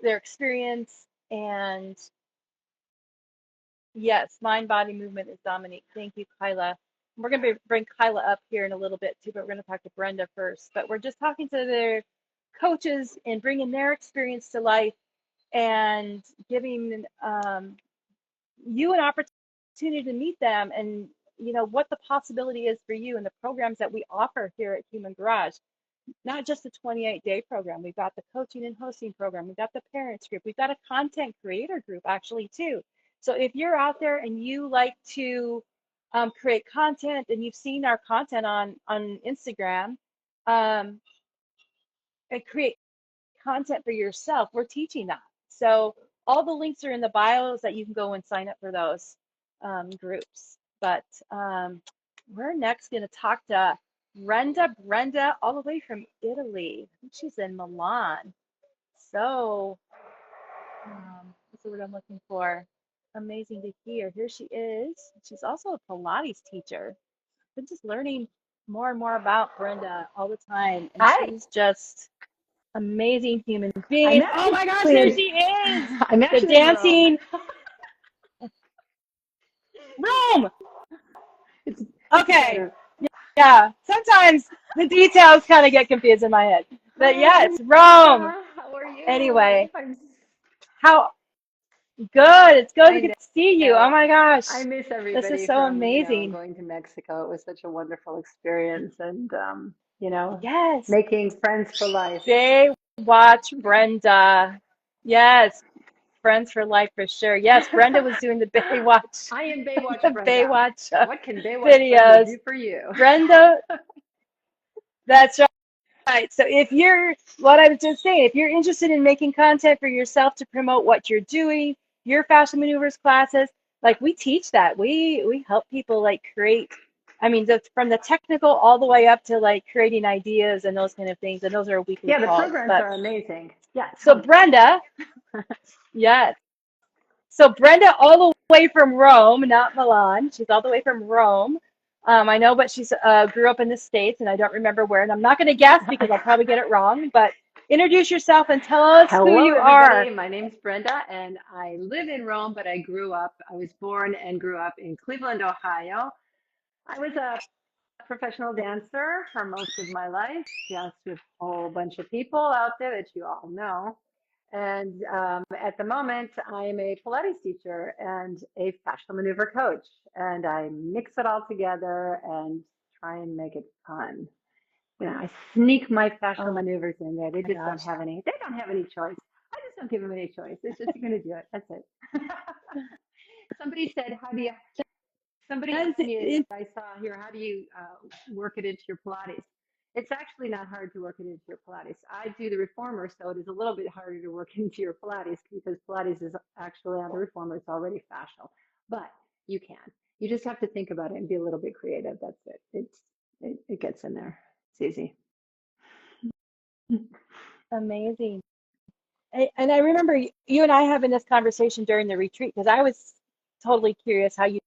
their experience. And yes, mind body movement is Dominique. Thank you, Kyla. We're going to bring Kyla up here in a little bit too, but we're going to talk to Brenda first. But we're just talking to their coaches and bringing their experience to life and giving you an opportunity to meet them, and what the possibility is for you and the programs that we offer here at Human Garage. Not just the 28-day program. We've got the coaching and hosting program. We've got the parents group. We've got a content creator group actually too. So if you're out there and you like to create content and you've seen our content on Instagram, and create content for yourself, we're teaching that. So all the links are in the bios that you can go and sign up for those groups. But we're next going to talk to Brenda, all the way from Italy. I think she's in Milan. So what's the word I'm looking for? Amazing to hear. Here she is. She's also a Pilates teacher. I've been just learning more and more about Brenda all the time. And Hi. she's just amazing human I'm being. Oh my gosh, actually here in, she is. I'm The actually in Rome. dancing Rome. It's Okay. better. Yeah. Sometimes the details kind of get confused in my head. But yeah, Hi, it's Rome. how are you? Anyway, I'm, how good. It's good I to see you. know. Oh my gosh. I miss This is everybody so from, amazing. going to Mexico. It was such a wonderful experience and, Yes. making friends for life. Baywatch Brenda. Yes. Friends for life for sure. Yes, Brenda was doing the Baywatch, I am Baywatch the Brenda. Baywatch What can Baywatch Brenda videos. do for you? Brenda, that's right. So if you're, what I was just saying, if you're interested in making content for yourself to promote what you're doing, your fashion maneuvers classes, like we teach that. We help people like create, I mean, from the technical all the way up to like creating ideas and those kind of things. And those are weekly Yeah, the calls. programs But are amazing. Yeah, so tell me. Brenda, yes. So Brenda, all the way from Rome, not Milan. She's all the way from Rome. I know, but she's grew up in the States, and I don't remember where. And I'm not going to guess because I'll probably get it wrong. But introduce yourself and tell us who Hello, you are. everybody. My name's Brenda, and I live in Rome, but I was born and grew up in Cleveland, Ohio. I was a professional dancer for most of my life, just with a whole bunch of people out there that you all know. And at the moment, I am a Pilates teacher and a fascial maneuver coach, and I mix it all together and try and make it fun. I sneak my Oh fascial my maneuvers in there. They just don't gosh. have any. They don't have any choice. I just don't give them any choice. It's just you're going to do it. That's it. Somebody said, "How do you?" Somebody That asked is me it, that I saw here, "How do you work it into your Pilates?" It's actually not hard to work it into your Pilates. I do the reformer, so it is a little bit harder to work into your Pilates because Pilates is actually on the reformer. It's already fascial, but you can. You just have to think about it and be a little bit creative. That's it. It gets in there. It's easy. amazing. And I remember you and I having this conversation during the retreat because I was totally curious how you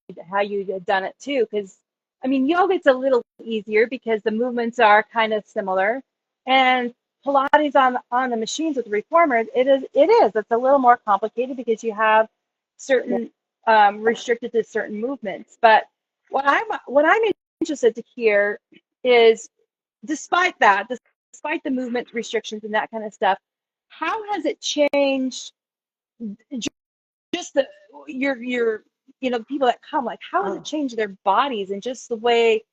had done it too. Because I mean, yoga's a little easier because the movements are kind of similar, and Pilates on the machines with the reformers, it's a little more complicated because you have certain restricted to certain movements. But what I'm interested to hear is, despite despite the movement restrictions and that kind of stuff, how has it changed just the your the people that come, like, how has it Oh, changed their bodies, and just the way,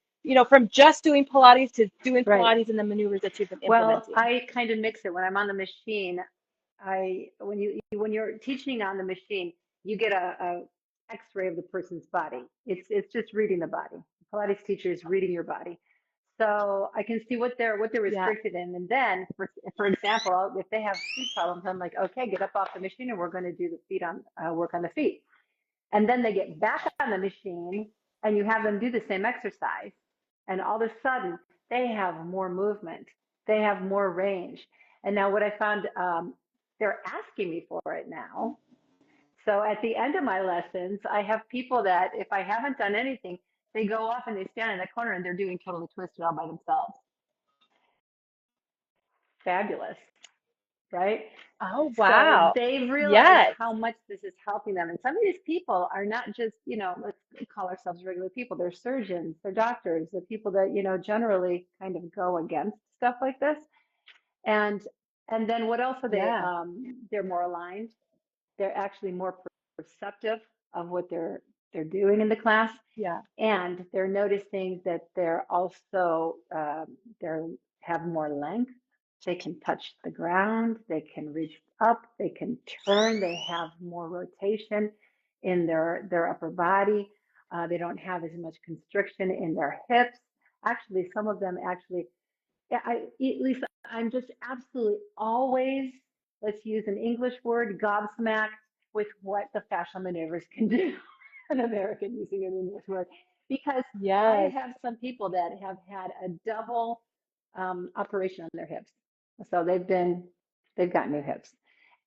from just doing Pilates to doing right. Pilates and the maneuvers that you've been Well, implementing? I kind of mix it when I'm on the machine. When you're teaching on the machine, you get a X-ray of the person's body. It's just reading the body. The Pilates teacher is reading your body, so I can see what they're Yeah. restricted in. And then, for example, if they have feet problems, I'm like, okay, get up off the machine, and we're going to do the feet on work on the feet. And then they get back on the machine, and you have them do the same exercise, and all of a sudden they have more movement, they have more range. And now what I found, they're asking me for it now. So at the end of my lessons, I have people that, if I haven't done anything, they go off and they stand in the corner and they're doing totally twisted all by themselves. Fabulous, right? Oh, So wow. they realize Yes. how much this is helping them. And some of these people are not just, let's call ourselves regular people. They're surgeons, they're doctors, they're people that, generally kind of go against stuff like this. And and then what else are they? Yeah. They're more aligned. They're actually more perceptive of what they're doing in the class, Yeah. and they're noticing that they're also they have more length. They can touch the ground, they can reach up, they can turn, they have more rotation in their upper body. They don't have as much constriction in their hips. Actually, some of them actually, yeah, at least I'm just absolutely always, let's use an English word, gobsmacked with what the fascial maneuvers can do. An American using an English word, because I Yes. have some people that have had a double operation on their hips. So they've got new hips,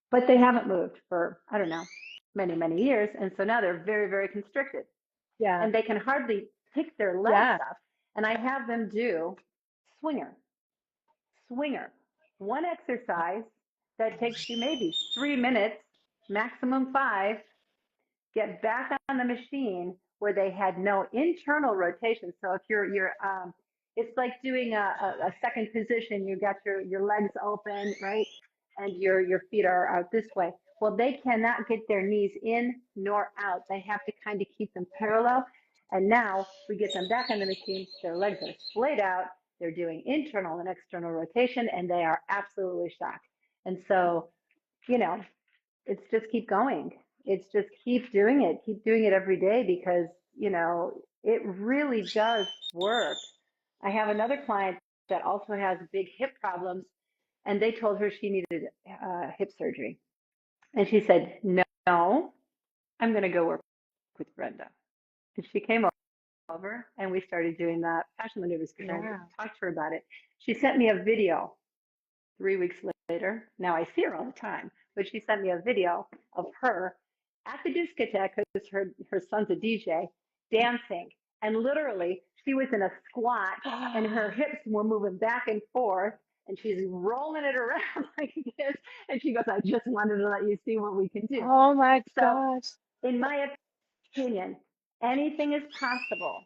but they haven't moved for, I don't know, many, many years. And so now they're very, very constricted, Yeah. and they can hardly pick their legs Yeah. up. And I have them do swinger swinger. One exercise that takes you maybe 3 minutes, maximum 5, get back on the machine where they had no internal rotation. So if it's like doing a second position. You got your legs open, right? And your feet are out this way. Well, they cannot get their knees in nor out. They have to kind of keep them parallel. And now we get them back on the machine. Their legs are splayed out. They're doing internal and external rotation, and they are absolutely shocked. And so, you know, it's just keep going. It's just keep doing it every day, because, it really does work. I have another client that also has big hip problems, and they told her she needed hip surgery. And she said, no, I'm going to go work with Brenda. And she came over and we started doing that fashion maneuvers, because I Yeah. talked to her about it. She sent me a video 3 weeks later. Now I see her all the time, but she sent me a video of her at the discotheque, because her son's a DJ, dancing. And literally, she was in a squat and her hips were moving back and forth, and she's rolling it around like this. And she goes, I just wanted to let you see what we can do. Oh my So, gosh. in my opinion, anything is possible.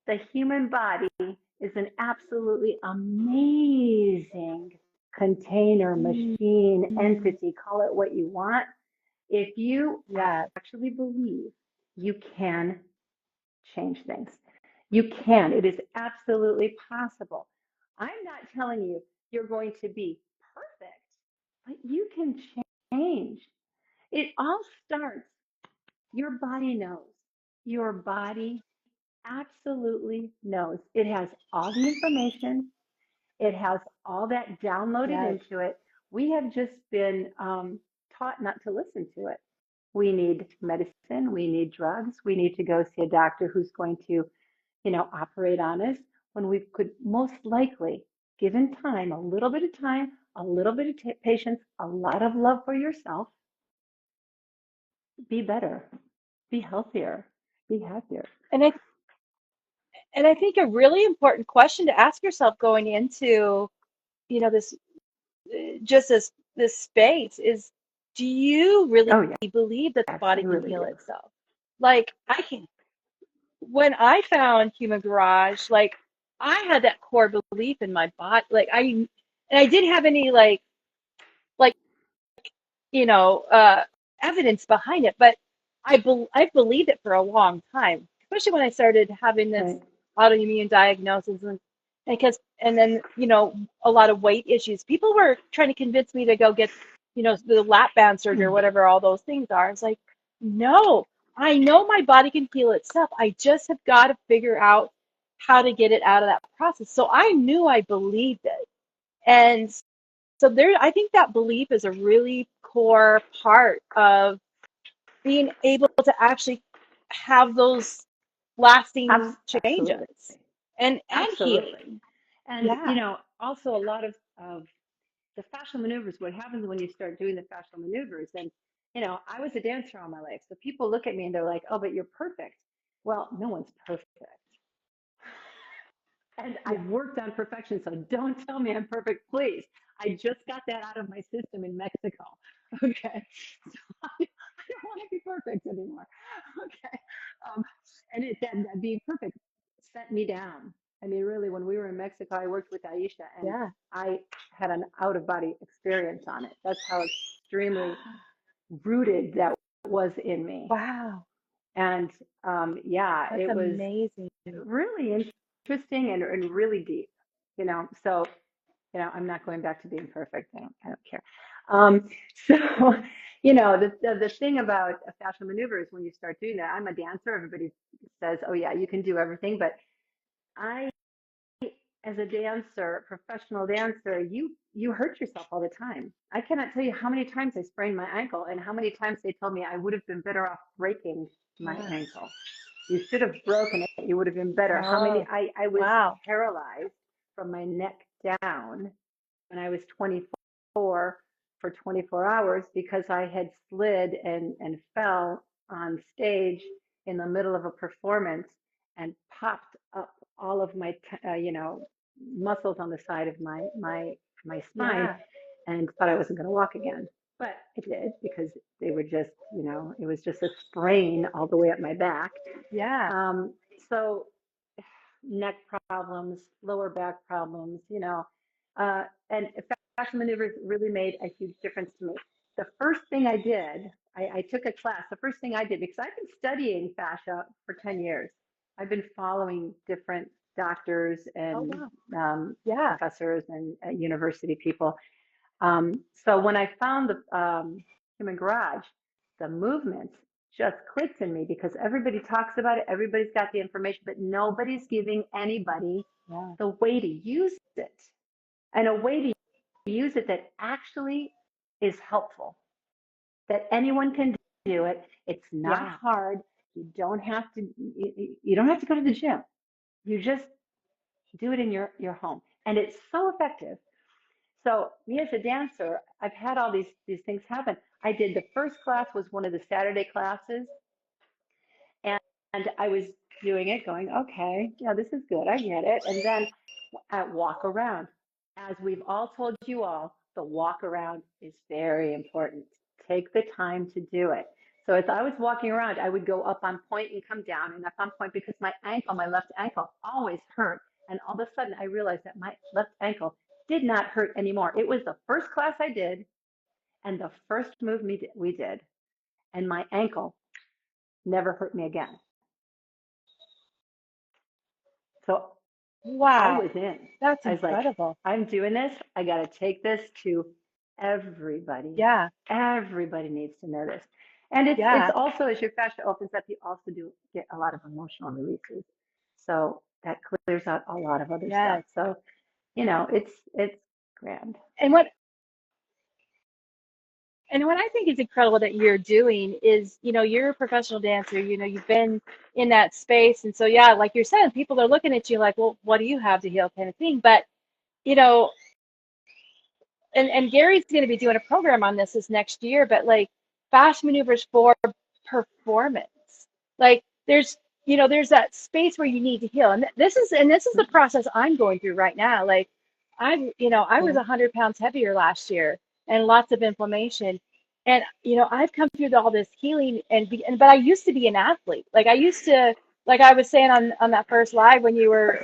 The human body is an absolutely amazing container, machine, Mm-hmm. entity, call it what you want. If you Yes. actually believe, you can change things. You can. It is absolutely possible. I'm not telling you you're going to be perfect, but you can change. It all starts, your body knows. Your body absolutely knows. It has all the information. It has all that downloaded Yes. into it. We have just been taught not to listen to it. We need medicine. We need drugs. We need to go see a doctor who's going to, operate on us, when we could most likely, given time, a little bit of time, a little bit of patience, a lot of love for yourself, be better, be healthier, be happier. And I think a really important question to ask yourself going into, this, just this space is, do you really Oh, yeah. believe that the Yes, I body can really heal do. itself? Like, when I found Human Garage, like, I had that core belief in my body. And I didn't have any, like, you know, uh, evidence behind it, but I've believed it for a long time, especially when I started having this Right. autoimmune diagnosis and then, a lot of weight issues. People were trying to convince me to go get, the lap band surgery or whatever all those things are. It's like, no, I know my body can heal itself. I just have got to figure out how to get it out of that process. So I knew I believed it. And so I think that belief is a really core part of being able to actually have those lasting Absolutely. changes and Absolutely. healing. And, Yeah. also a lot of the fascial maneuvers, what happens when you start doing the fascial maneuvers. And, I was a dancer all my life. So people look at me and they're like, oh, but you're perfect. Well, no one's perfect. And Yeah. I've worked on perfection, so don't tell me I'm perfect, please. I just got that out of my system in Mexico. Okay. So I don't want to be perfect anymore. Okay. And that being perfect set me down. I mean, really, when we were in Mexico, I worked with Aisha and Yeah. I had an out of body experience on it. That's how extremely rooted that was in me. Wow. And yeah, That's it was amazing. really interesting and really deep, so, I'm not going back to being perfect. I don't care. So, the thing about a fascial maneuver is when you start doing that, I'm a dancer. Everybody says, oh yeah, you can do everything. But I, as a dancer, professional dancer, you hurt yourself all the time. I cannot tell you how many times I sprained my ankle and how many times they told me I would have been better off breaking my Yeah. ankle. You should have broken it. You would have been better. How many? Oh, I was wow. paralyzed from my neck down when I was 24 for 24 hours because I had slid and fell on stage in the middle of a performance and popped up all of my, muscles on the side of my spine Yeah. and thought I wasn't going to walk again. But I did because they were just, it was just a sprain all the way up my back. Yeah. Um, so neck problems, lower back problems, and fascia maneuvers really made a huge difference to me. The first thing I did, I took a class. The first thing I did, because I've been studying fascia for 10 years, I've been following different doctors Oh, and wow. Yeah. professors and university people. So when I found the human garage, the movement just clicked in me because everybody talks about it, everybody's got the information, but nobody's giving anybody Yeah. the way to use it and a way to use it that actually is helpful, that anyone can do it. It's not Yeah. hard. You don't have to go to the gym. You just do it in your home. And it's so effective. So me as a dancer, I've had all these things happen. I did the first class was one of the Saturday classes, and I was doing it, going, okay, yeah, this is good, I get it. And then at walk around, as we've all told you all, the walk around is very important. Take the time to do it. So as I was walking around, I would go up on point and come down and up on point because my ankle, my left ankle, always hurt. And all of a sudden, I realized that my left ankle did not hurt anymore. It was the first class I did and the first move we did, and my ankle never hurt me again. So I Wow. was in. That's I was like, incredible. I'm doing this. I got to take this to everybody. Yeah. Everybody needs to know this. And it's Yeah. also, as your fascia opens up, you also do get a lot of emotional releases. So that clears out a lot of other stuff. Yes. So, it's grand. And what And what I think is incredible that you're doing is, you're a professional dancer, you've been in that space. And so, yeah, like you're saying, people are looking at you like, well, what do you have to heal kind of thing. But, you know, and Gary's going to be doing a program on this next year, but like fast maneuvers for performance. Like there's that space where you need to heal. And this is the process I'm going through right now. Like I was Yeah. 100 pounds heavier last year and lots of inflammation. And I've come through all this healing but I used to be an athlete. Like I used to, like I was saying on that first live when we were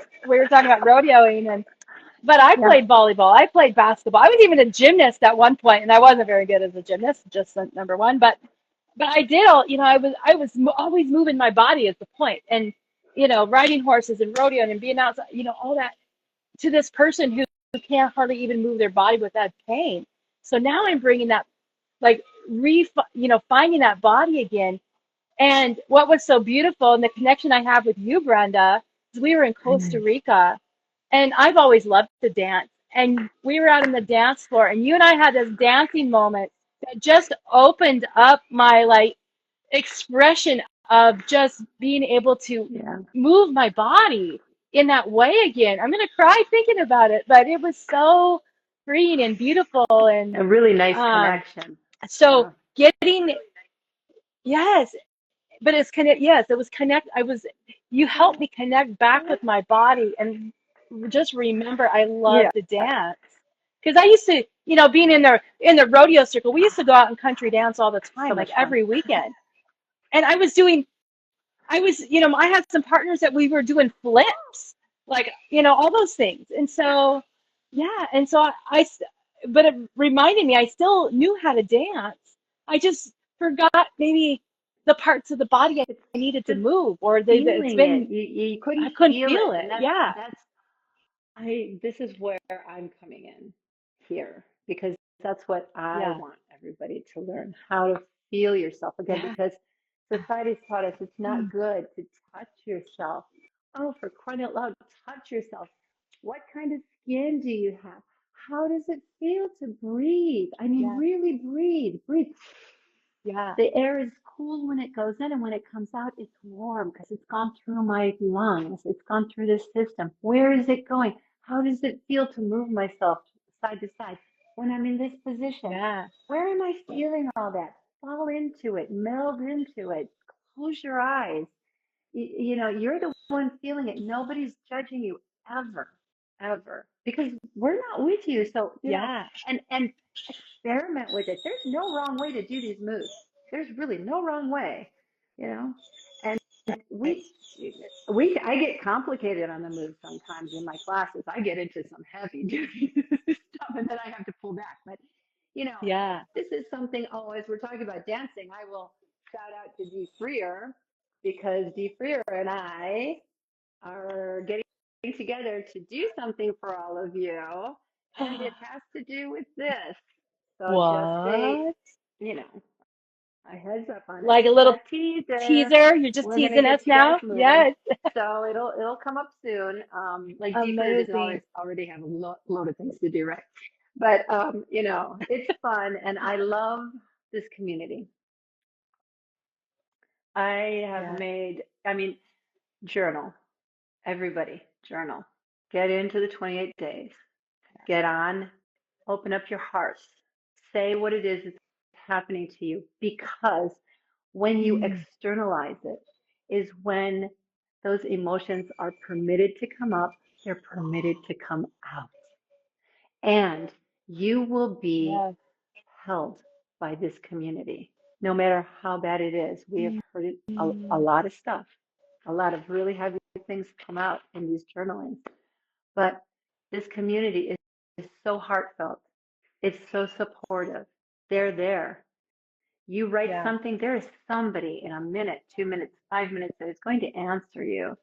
talking about rodeoing, but I Yeah. played volleyball. I played basketball. I was even a gymnast at one point, and I wasn't very good as a gymnast, just number one. But but I did always moving my body at the point, and riding horses and rodeoing and being outside, all that, to this person who can't hardly even move their body without pain. So now I'm bringing that, like, finding that body again. And what was so beautiful, and the connection I have with you, Brenda, is we were in Costa Rica, and I've always loved to dance. And we were out on the dance floor, and you and I had this dancing moment that just opened up my, like, expression of just being able to Yeah. move my body in that way again. I'm gonna cry thinking about it, but it was so freeing and beautiful. And A really nice um, connection. so Yeah. getting, yes, but it's connect. Yes, it was connect. You helped me connect back with my body and just remember I love Yeah. to dance. Because I used to, being in the rodeo circle, we used to go out and country dance all the So time, like much fun. every weekend. And I had some partners that we were doing flips, like, all those things. And so, yeah. And so but it reminded me, I still knew how to dance. I just forgot maybe the parts of the body I It's needed to just move, or feeling it. You I couldn't couldn't feel feel it. And it. Yeah. this is where I'm coming in here, because that's what I Yeah. want everybody to learn, how to feel yourself again, Yeah. because society's taught us it's not Mm. good to touch yourself. Oh, for crying out loud, touch yourself. What kind of skin do you have? How does it feel to breathe? I mean, Yeah. really breathe, breathe. Yeah. The air is cool when it goes in, and when it comes out, it's warm because it's gone through my lungs. It's gone through the system. Where is it going? How does it feel to move myself side to side? When I'm in this position, Yeah. where am I feeling all that? Fall into it, meld into it, close your eyes. You're the one feeling it. Nobody's judging you ever, ever, because we're not with you. So, Yeah. and experiment with it. There's no wrong way to do these moves. There's really no wrong way, you know. And Right. I get complicated on the moves sometimes in my classes. I get into some heavy duty stuff, and then I have to pull back. But you know, Yeah. this is something. Oh, as we're talking about dancing, I will shout out to Dee Freer, because Dee Freer and I are getting together to do something for all of you, and it has to do with this. So just What? you know, a heads up on it. Like a A little teaser. teaser? You're just We're gonna teasing get us you guys now? moving. Yes. So it'll come up soon. Like Dee Freer doesn't Amazing. already have a load of things to do, right? But it's fun, and I love this community. I have Yeah. made, I mean, journal. Everybody, journal. Get into the 28 days. Get on, open up your heart. Say what it is that's happening to you, because when you Mm. externalize it is when those emotions are permitted to come up, they're permitted to come out. And you will be Yeah. held by this community, no matter how bad it is. We have heard it, a Mm. lot of stuff, a lot of really heavy things come out in these journalings. But this community is so heartfelt. It's so supportive. They're there. You write Yeah. something, there is somebody in a minute, 2 minutes, 5 minutes that is going to answer you.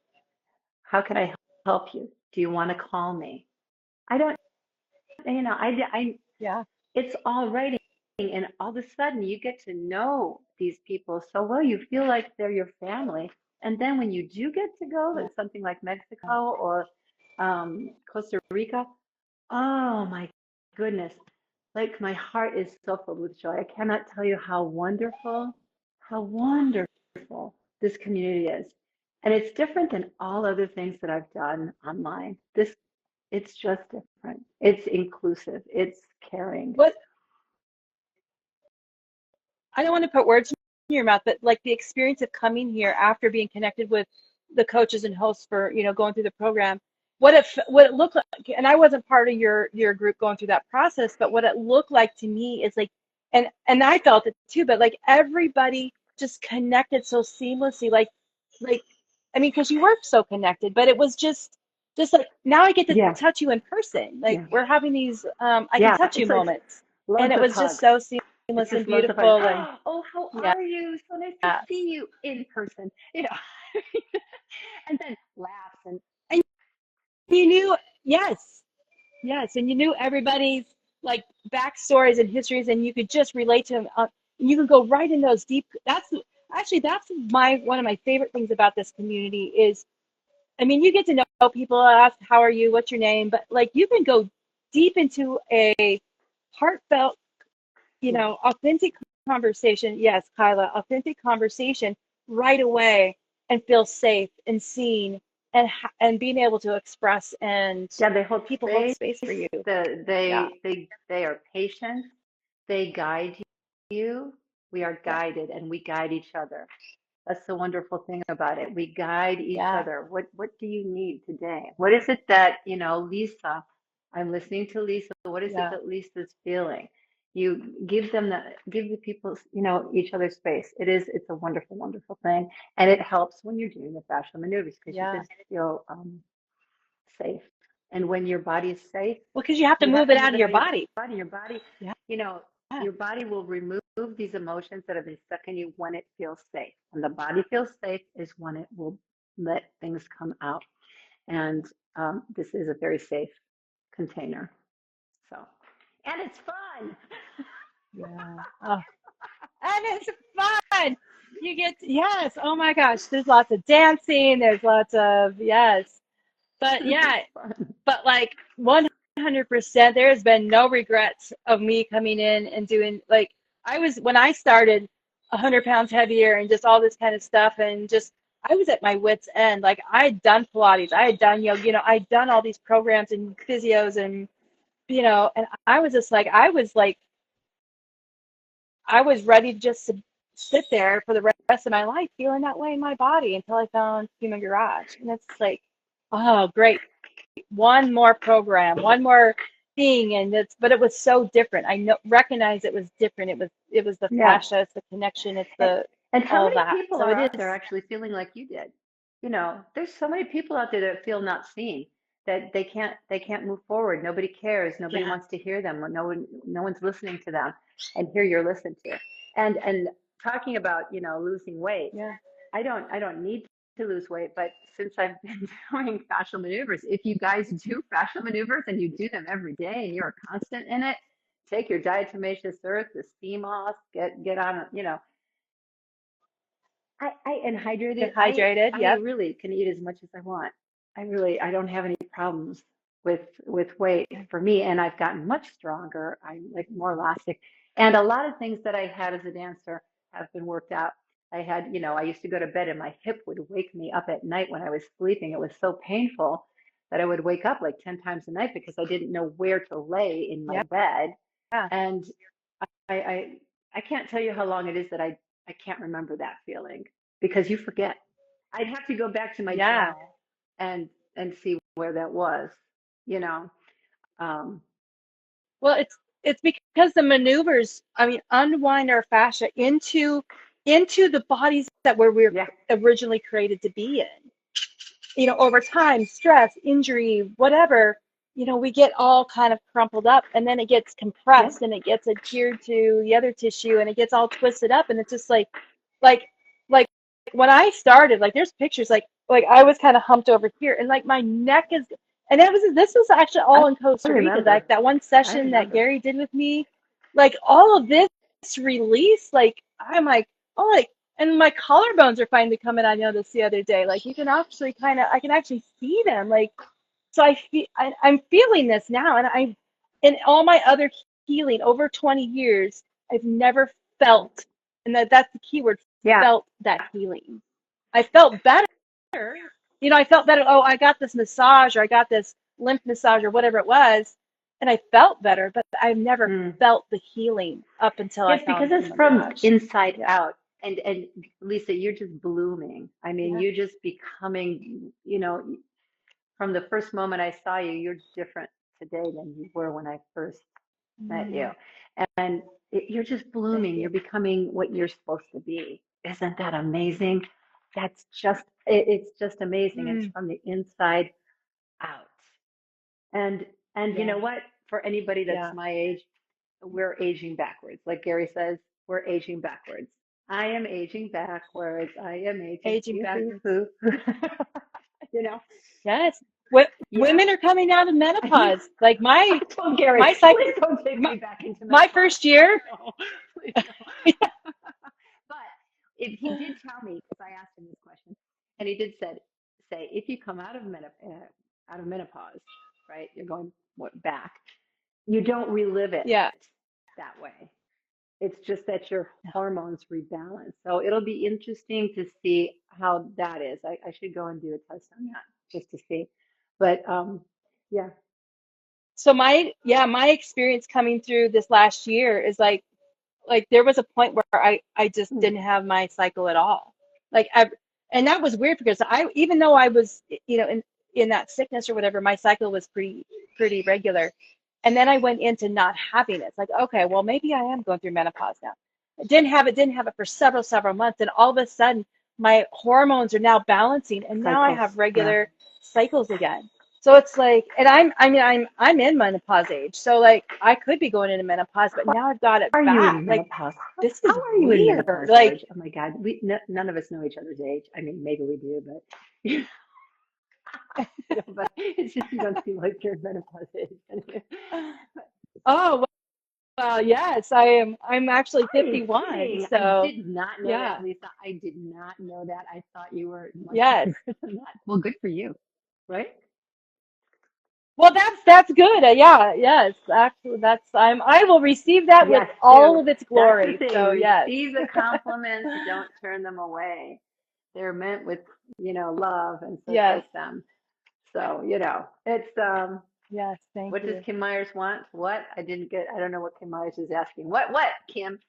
How can I help you? Do you want to call me? I don't, Yeah. it's all writing. And all of a sudden you get to know these people so well, you feel like they're your family. And then when you do get to go Yeah. to something like Mexico or Costa Rica, oh my goodness. Like, my heart is so filled with joy. I cannot tell you how wonderful this community is. And it's different than all other things that I've done online. It's just different. It's inclusive. It's caring. What I don't want to put words in your mouth, but like the experience of coming here after being connected with the coaches and hosts for, going through the program, what it looked like, and I wasn't part of your group going through that process, but what it looked like to me is like, and I felt it too, but like everybody just connected so seamlessly, like I mean, because you were so connected, but it was just like now I get to Yeah, touch you in person. Like yeah, we're having these I can yeah. touch you It's like moments. And loads it of was just hugs. so seamless. It's and just lots of fun. beautiful, and Oh, how yeah, are you? So nice to see you in person. And then laughs and you knew, yes, yes, and you knew everybody's like backstories and histories, and you could just relate to them. And you can go right in those deep. That's my one of my favorite things about this community is, I mean, you get to know people, ask how are you, what's your name, but like you can go deep into a heartfelt, authentic conversation. Yes, Kyla, authentic conversation right away and feel safe and seen and being able to express, and yeah, they hold people hold space. space for you. Yeah, They are patient. They guide you. We are yeah, guided and we guide each other. That's the wonderful thing about it. We guide each yeah, other. What do you need today? What is it that, Lisa, I'm listening to Lisa. What is it yeah, that Lisa's feeling? You give the people, each other space. It's a wonderful, wonderful thing. And it helps when you're doing the fascial maneuvers because you yeah. just feel safe. And when your body is safe, Well, because you have to you have move to it move out of it your out of your body. body. Your body, Yeah, you know, yeah, your body will remove these emotions that have been stuck in you when it feels safe. When the body feels safe is when it will let things come out. And this is a very safe container. So, and it's fun. yeah. Oh, and it's fun. You get, yes. Oh my gosh, there's lots of dancing. There's lots of, yes. But yeah, It's fun. but like 100%, there has been no regrets of me coming in and doing, like, when I started 100 pounds heavier and just all this kind of stuff, and just I was at my wits end. Like, I had done Pilates, I had done yoga, I'd done all these programs and physios, and and I was just like, I was ready to just sit there for the rest of my life feeling that way in my body until I found Human Garage. And it's like, oh, great. One more program, one more thing. But it was so different. Recognize it was different. It was the Yeah. fascia, it's the connection, it's And, the and how all of many that. people So are it out is, there actually feeling like you did? There's so many people out there that feel not seen, that they can't move forward. Nobody cares. Nobody yeah, wants to hear them. No one's listening to them. And here you're listened to. And talking about, losing weight. yeah, I don't need to lose weight, but since I've been doing fascial maneuvers, if you guys do fascial maneuvers and you do them every day and you're a constant in it, take your diatomaceous earth, the steam off, get on, I and hydrated. get I hydrated. I Yep. really can eat as much as I want. I don't have any problems with weight for me, and I've gotten much stronger. I'm like more elastic, and a lot of things that I had as a dancer have been worked out. I used to go to bed and my hip would wake me up at night when I was sleeping. It was so painful that I would wake up like 10 times a night because I didn't know where to lay in my Yeah. bed. Yeah. And I, I I can't tell you how long it is that I can't remember that feeling because you forget. I'd have to go back to my Yeah. journal and see where that was, you know. Um, Well, it's because the maneuvers, I mean, unwind our fascia into the bodies that we're yeah, originally created to be in. Over time, stress, injury, whatever, we get all kind of crumpled up, and then it gets yep, compressed and it gets adhered to the other tissue, and it gets all twisted up, and it's just like like when I started, like there's pictures, like I was kind of humped over here, and like my neck is, and this was actually I all in Costa Rica, remember. like that one I session that remember. Garry did with me, like all of this release, like I'm like, oh, like, and my collarbones are finally coming. I noticed the other day, like you can actually I can actually see them, like, so I'm feeling this now, and in all my other healing over 20 years, I've never felt, and that's the key word, Yeah. felt that healing. I felt better. I felt better. Oh, I got this massage, or I got this lymph massage, or whatever it was, and I felt better, but I've never Mm. felt the healing up until I Yes, because found it's Human from Garage. inside Yeah. out. And Lisa, you're just blooming. I mean, Yeah. you're just becoming, from the first moment I saw you, you're different today than you were when I first met you. Mm, And you're just thank blooming. you. You're becoming what you're supposed to be. Isn't that amazing? It's just amazing. It's Mm, from the inside out. And you yeah. know what? For anybody that's Yeah. my age, we're aging backwards. Like Garry says, we're aging backwards. I am aging backwards. I am aging. Aging backwards. You know? Yes. Yeah. Women are coming out of menopause. Like I told Garry, my cycle, please don't take my, me back into my menopause. first year. No, please no. But if he did tell me, because I asked him this question, and he did say if you come out of menopause, right, you're going back, you don't relive it Yeah. that way. It's just that your hormones rebalance. So it'll be interesting to see how that is. I should go and do a test on that just to see. But yeah. So my experience coming through this last year is like there was a point where I just Hmm. didn't have my cycle at all. Like and that was weird because even though I was, in that sickness or whatever, my cycle was pretty regular. And then I went into not having it. It's like, okay, well, maybe I am going through menopause now. I didn't have it for several months. And all of a sudden, my hormones are now balancing. And now I Cycles. have Yeah. regular cycles again. So it's like, and I'm in menopause age. So like, I could be going into menopause, but now I've got it Are you back. in Like, menopause? this How is are you in weird. menopause, Like, George? Oh my God, none of us know each other's age. I mean, maybe we do, but but it's just you don't seem like you're in menopause age. oh, well, yes, I am. I'm actually Are you 51. kidding? I So did not know that, yeah, Lisa. I did not know that. I thought you were much yes. younger than that. Well, good for you, right? Well, that's good. Yeah, yes. Actually, I will receive that with Yes, all do. of its That's the glory. thing. So yes. Receive the compliments. Don't turn them away. They're meant with, love, and so Yes. take them. So, it's Yes. Thank what does you. Kim Myers want? What? I don't know what Kim Myers is asking. What, Kim?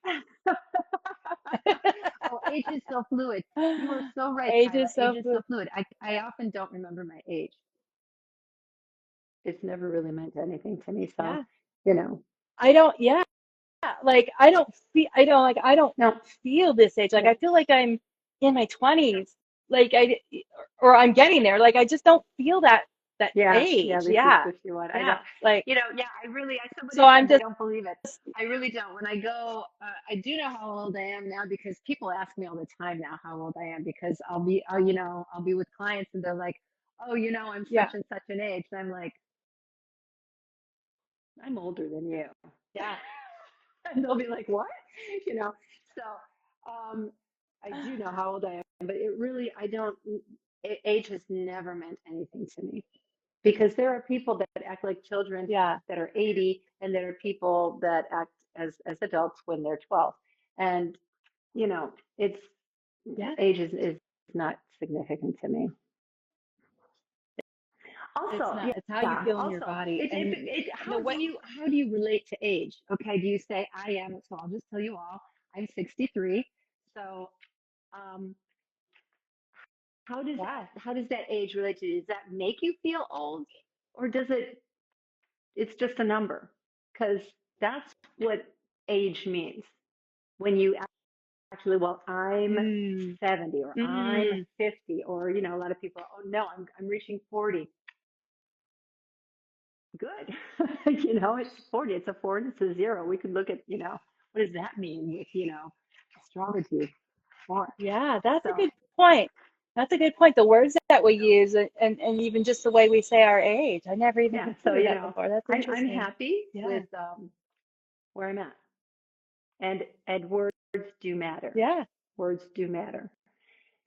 Oh, age is so fluid. You are so right, Age Kyla. is Age so is fluid. so fluid. I often don't remember my age. It's never really meant anything to me. So, Yeah. you know, I don't. Yeah. Like I don't no, feel this age. Like no. I feel like I'm in my 20s. Like or I'm getting there. Like I just don't feel that Yeah, age. Lisa's Yeah. 51. I Yeah. don't, Like yeah, so somebody I'm said they just don't believe it. I really don't. When I go, I do know how old I am now because people ask me all the time now how old I am because I'll be with clients and they're like, oh, I'm yeah. such and such an age. And I'm like, I'm older than you. Yeah. And they'll be like, what? You know, so um, I do know how old I am, but it really, I don't, age has never meant anything to me because there are people that act like children Yeah. that are 80 and there are people that act as adults when they're 12. And, it's Yeah. age is not significant to me. It's Also, not. It's how you yeah. feel in your Also, body. And the how do way you relate to age? Okay, do you say I am? So I'll just tell you all. I'm 63. So, um, yeah. how does that age relate to you? Does that make you feel old, or does it? It's just a number, because that's what age means. When you actually, well, I'm Mm. 70 or I'm Mm. 50, or a lot of people, oh no, I'm reaching 40. Good. It's 40. It's a 4 and it's a 0. We could look at, what does that mean with, astrology more. Yeah, that's a So, good point. That's a good point. The words that we use and even just the way we say our age. I never even yeah. So, considered that before. That's I'm interesting. happy Yeah. with where I'm at. And words do matter. Yeah. Words do matter.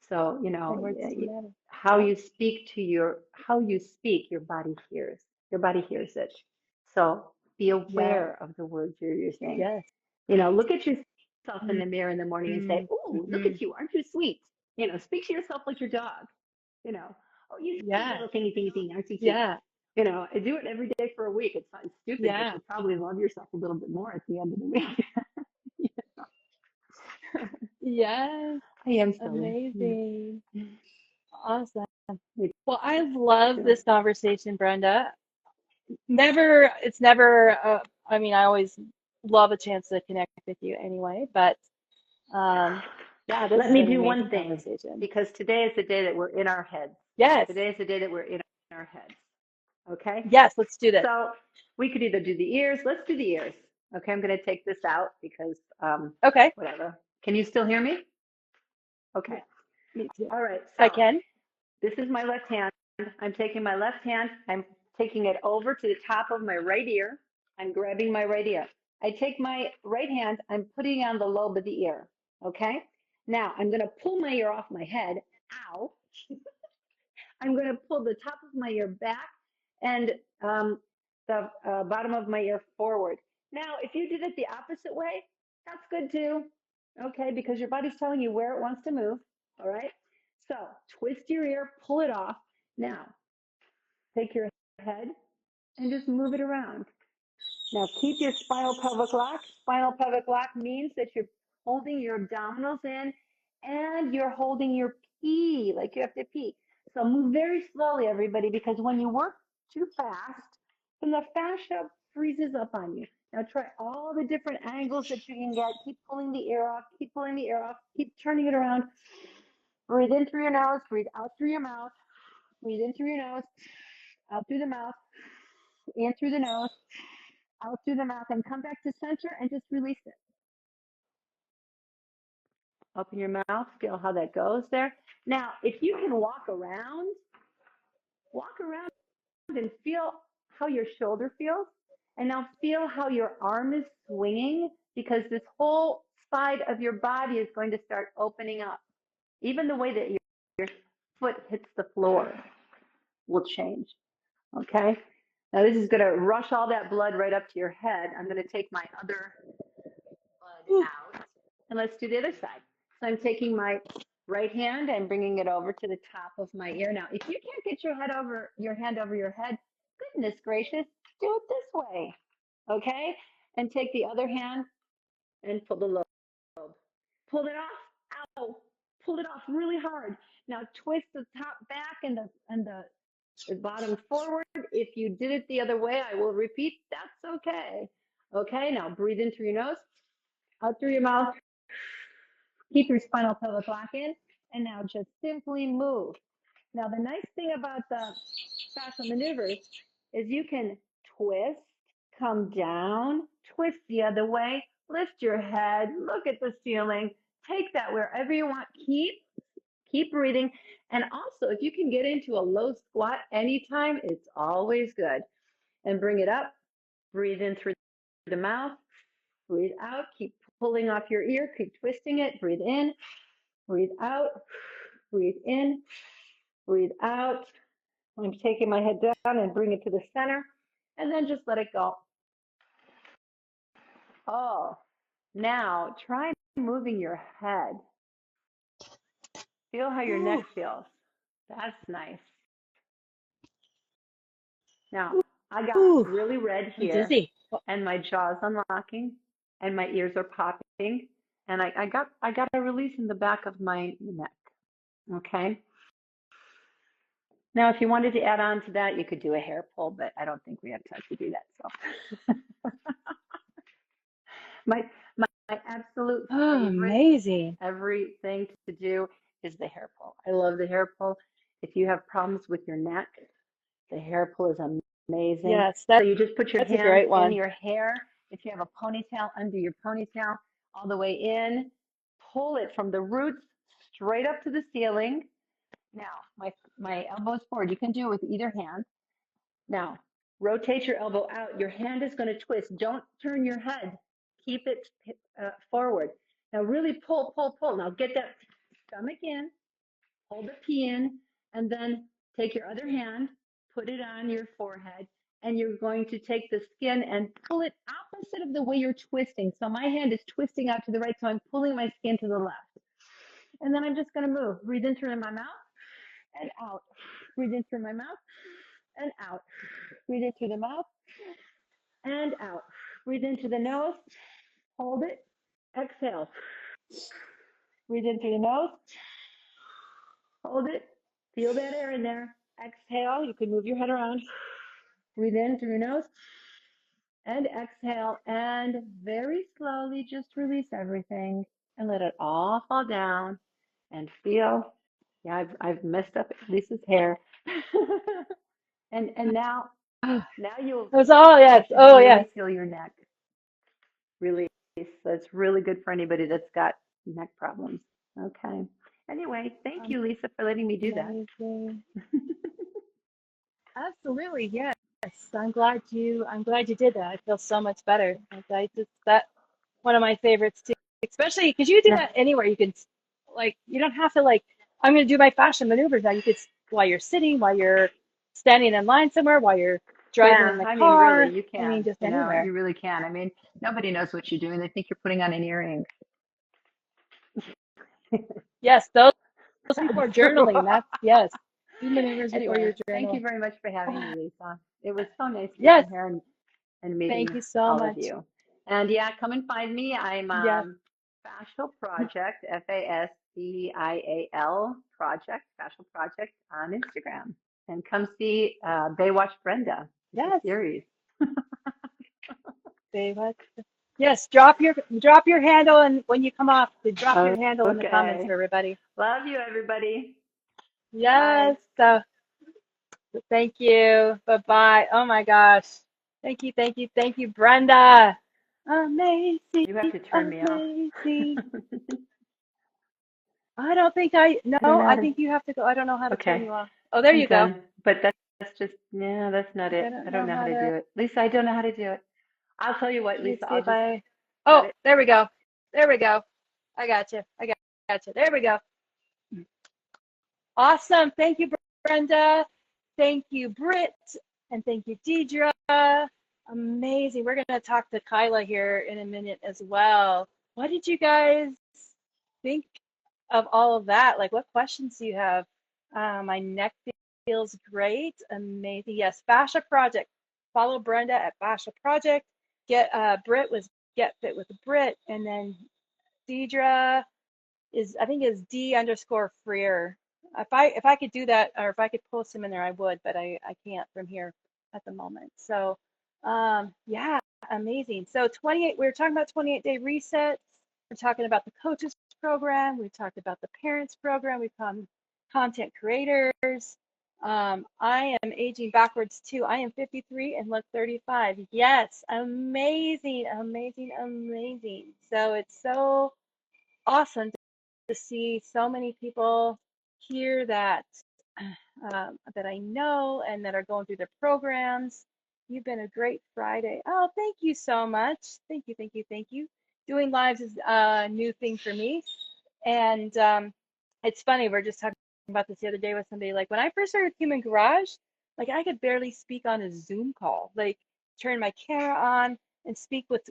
So, And words do matter. how Yeah. you speak how you speak, your body hears. Your body hears it. So be Yeah. aware of the words you're using. Yes. Look at yourself in the mirror in the morning and say, "Oh, look Mm-hmm. at you! Aren't you sweet?" Speak to yourself like your dog. "Oh, you sweet Yeah. little thingy, thingy, thing, aren't you cute?" Yeah. And do it every day for a week. It's not stupid, but Yeah. you'll probably love yourself a little bit more at the end of the week. Yes. I am silly. Amazing. Awesome. Me Well, I love too. this conversation, Brenda. It's never, I always love a chance to connect with you anyway, but yeah, this Let has me been an do one amazing thing, conversation. because today is the day that we're in our heads. Yes. Today is the day that we're in our heads. Okay? Yes, let's do this. So we could either do the ears. Let's do the ears. Okay, I'm going to take this out because Okay. whatever. Can you still hear me? Okay. Me too. All right. I So can. this is my left hand. I'm taking my left hand. I'm taking it over to the top of my right ear. I'm grabbing my right ear. I take my right hand. I'm putting it on the lobe of the ear. Okay. Now I'm going to pull my ear off my head. Ow. I'm going to pull the top of my ear back and the bottom of my ear forward. Now, if you did it the opposite way, that's good too. Okay, because your body's telling you where it wants to move. All right. So twist your ear, pull it off. Now, take your head and just move it around. Now, keep your spinal pelvic lock. Spinal pelvic lock means that you're holding your abdominals in and you're holding your pee, like you have to pee. So move very slowly, everybody, because when you work too fast, then the fascia freezes up on you. Now, try all the different angles that you can get. Keep pulling the ear off, keep pulling the ear off, keep turning it around. Breathe in through your nose, breathe out through your mouth. Breathe in through your nose, out through the mouth, in through the nose, out through the mouth, and come back to center and just release it. Open your mouth, feel how that goes there. Now, if you can walk around and feel how your shoulder feels. And now feel how your arm is swinging because this whole side of your body is going to start opening up. Even the way that your foot hits the floor will change. Okay? Now this is going to rush all that blood right up to your head. I'm going to take my other blood out. And let's do the other side. So I'm taking my right hand and bringing it over to the top of my ear. Now, if you can't get your hand over your head, goodness gracious, do it this way. Okay? And take the other hand and pull the lobe. Pull it off. Ow. Pull it off really hard. Now twist the top back and the bottom forward. If you did it the other way, I will repeat. That's okay. Okay, now breathe in through your nose, out through your mouth. Keep your spinal pelvic lock in, and now just simply move. Now, the nice thing about the fascial maneuvers is you can twist, come down, twist the other way, lift your head, look at the ceiling, take that wherever you want. Keep breathing. And also, if you can get into a low squat anytime, it's always good. And bring it up, breathe in through the mouth, breathe out, keep pulling off your ear, keep twisting it, breathe in, breathe out, breathe in, breathe out. I'm taking my head down and bring it to the center, and then just let it go. Oh, now try moving your head. Feel how your neck feels. That's nice. Now, I got Ooh, really red I'm here, dizzy. and my jaw's unlocking, and my ears are popping, and I got a release in the back of my neck. Okay. Now, if you wanted to add on to that, you could do a hair pull, but I don't think we have time to do that. So, my absolute Oh, favorite amazing. everything to do is the hair pull. I love the hair pull. If you have problems with your neck, the hair pull is amazing. Yes, So you just put your that's a hands great in one. your hair. If you have a ponytail, under your ponytail, all the way in. Pull it from the roots straight up to the ceiling. Now, my elbow's forward. You can do it with either hand. Now, rotate your elbow out. Your hand is going to twist. Don't turn your head. Keep it forward. Now, really pull, pull, pull. Now, get that stomach in, hold the pee in, and then take your other hand, put it on your forehead, and you're going to take the skin and pull it opposite of the way you're twisting. So my hand is twisting out to the right, so I'm pulling my skin to the left. And then I'm just going to move. Breathe in through my mouth and out. Breathe in through my mouth and out. Breathe in through the mouth and out. Breathe into the nose. Hold it. Exhale. Breathe in through the nose. Hold it. Feel that air in there. Exhale. You can move your head around. Breathe in through your nose and exhale. And very slowly just release everything and let it all fall down and feel. Yeah, I've messed up Lisa's hair. and now Oh, you'll it was all, yes. start to Oh, really yes. feel your neck. release. So it's really good for anybody that's got neck problems. Okay. Anyway, thank you, Lisa, for letting me do that. Amazing. Absolutely, yes. I'm glad you did that. I feel so much better. Like I just that one of my favorites too. Especially because you do Yeah. that anywhere. You can like you don't have to like I'm gonna do my fascia maneuvers now. You could while you're sitting, while you're standing in line somewhere, while you're driving Yeah. in the I mean, really, car. you I mean, can, just you know, anywhere. you really can. I mean, nobody knows what you're doing. They think you're putting on an earring. Yes, those That's before true. journaling. That's yes. Do maneuvers before your Anyway, thank you journal. very much for having me, Lisa. It was so nice Yes, being here and meeting thank you so all of much. you. And yeah, come and find me. I'm Yes, Fascial Project, Fascial Project, Fascial Project on Instagram. And come see Baywatch Brenda. It's a yes. series. Say what? Yes, drop your handle and when you come off, drop your handle in the comments for Okay. everybody. Love you, everybody. Bye. Yes. So thank you. Bye bye. Oh my gosh. Thank you, Brenda. Amazing, You have to turn me off. amazing. I don't think no, I don't know how I to. think you have to go. I don't know how to turn Okay, you off. Oh, there I'm you go. done. But that's just, yeah, that's not I it. don't I don't know know how how to to, do it. Lisa, I don't know how to do it. I'll tell you what, let me Lisa, see I'll if just I, cut oh, it. there we go. There we go. I got you. I got you. There we go. Awesome. Thank you, Brenda. Thank you, Britt. And thank you, Deidre. Amazing. We're going to talk to Kyla here in a minute as well. What did you guys think of all of that? Like, what questions do you have? My neck feels great. Amazing. Yes, Fascia Project. Follow Brenda at Fascia Project. Britt was Get Fit with Britt. And then Deidre is I think is D underscore Freer. If I could do that or if I could post him in there, I would, but I can't from here at the moment. So yeah, amazing. So 28, we were talking about 28-day resets. We're talking about the coaches program. We talked about the parents program. We've come content creators. I am aging backwards too. I am 53 and look 35. Yes, amazing, amazing, amazing. So it's so awesome to see so many people here that I know and that are going through their programs. You've been a great Friday. Oh, thank you so much. Thank you, thank you, thank you. Doing lives is a new thing for me, and it's funny. We're just talking about this the other day with somebody. Like when I first started Human Garage, like I could barely speak on a Zoom call. Like turn my camera on and speak with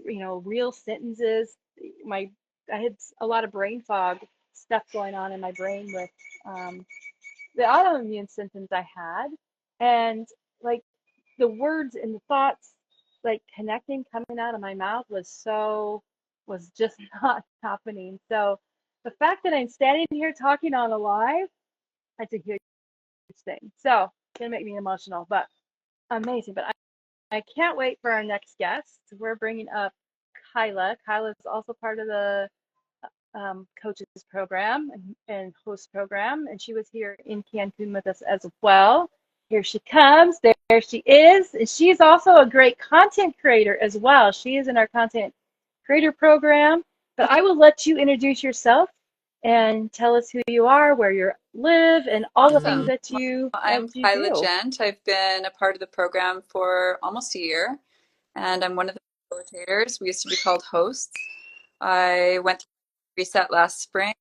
real sentences. My I had a lot of brain fog stuff going on in my brain with um, the autoimmune symptoms I had, and like the words and the thoughts like connecting coming out of my mouth was just not happening. So the fact that I'm standing here talking on a live, that's a huge thing. So it's gonna make me emotional, but amazing. But I can't wait for our next guest. We're bringing up Kyla. Kyla is also part of the coaches program and host program, and she was here in Cancun with us as well. Here she comes. There she is. And she's also a great content creator as well. She is in our content creator program. But I will let you introduce yourself and tell us who you are, where you live, and all the things Awesome. that you I'm Kyla do. Gent. I've been a part of the program for almost a year, and I'm one of the facilitators. We used to be called hosts. I went through Reset last spring.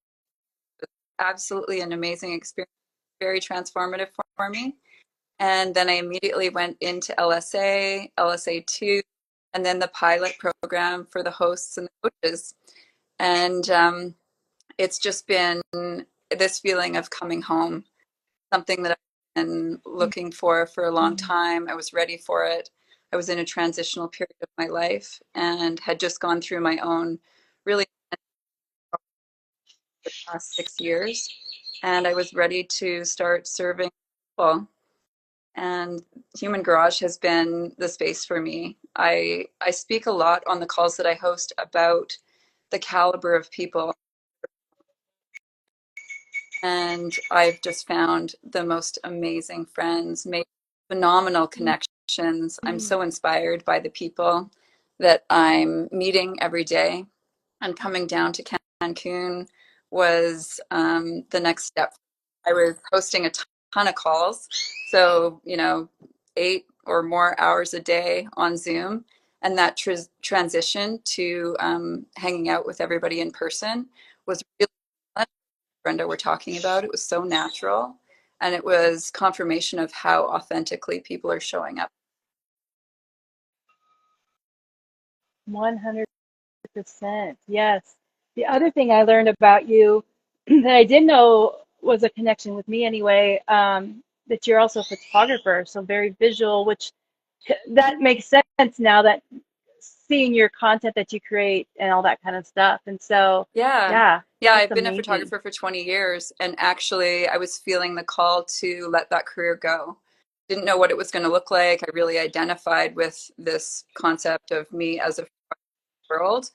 It was absolutely an amazing experience, very transformative for me. And then I immediately went into LSA, LSA2, and then the pilot program for the hosts and the coaches. And it's just been this feeling of coming home, something that I've been looking for a long time. I was ready for it. I was in a transitional period of my life and had just gone through my own really the past 6 years. And I was ready to start serving people. And Human Garage has been the space for me. I speak a lot on the calls that I host about the caliber of people, and I've just found the most amazing friends, made phenomenal connections. I'm so inspired by the people that I'm meeting every day, and coming down to Cancun was the next step. I was hosting a ton of calls, so 8 or more hours a day on Zoom, and that transition to hanging out with everybody in person was really what Brenda were talking about. It was so natural, and it was confirmation of how authentically people are showing up. 100%. Yes. The other thing I learned about you that I didn't know was a connection with me anyway, that you're also a photographer, so very visual, which that makes sense now that seeing your content that you create and all that kind of stuff. And so, Yeah. yeah, Yeah, that's I've been a amazing. photographer for 20 years, and actually I was feeling the call to let that career go. Didn't know what it was going to look like. I really identified with this concept of me as a world,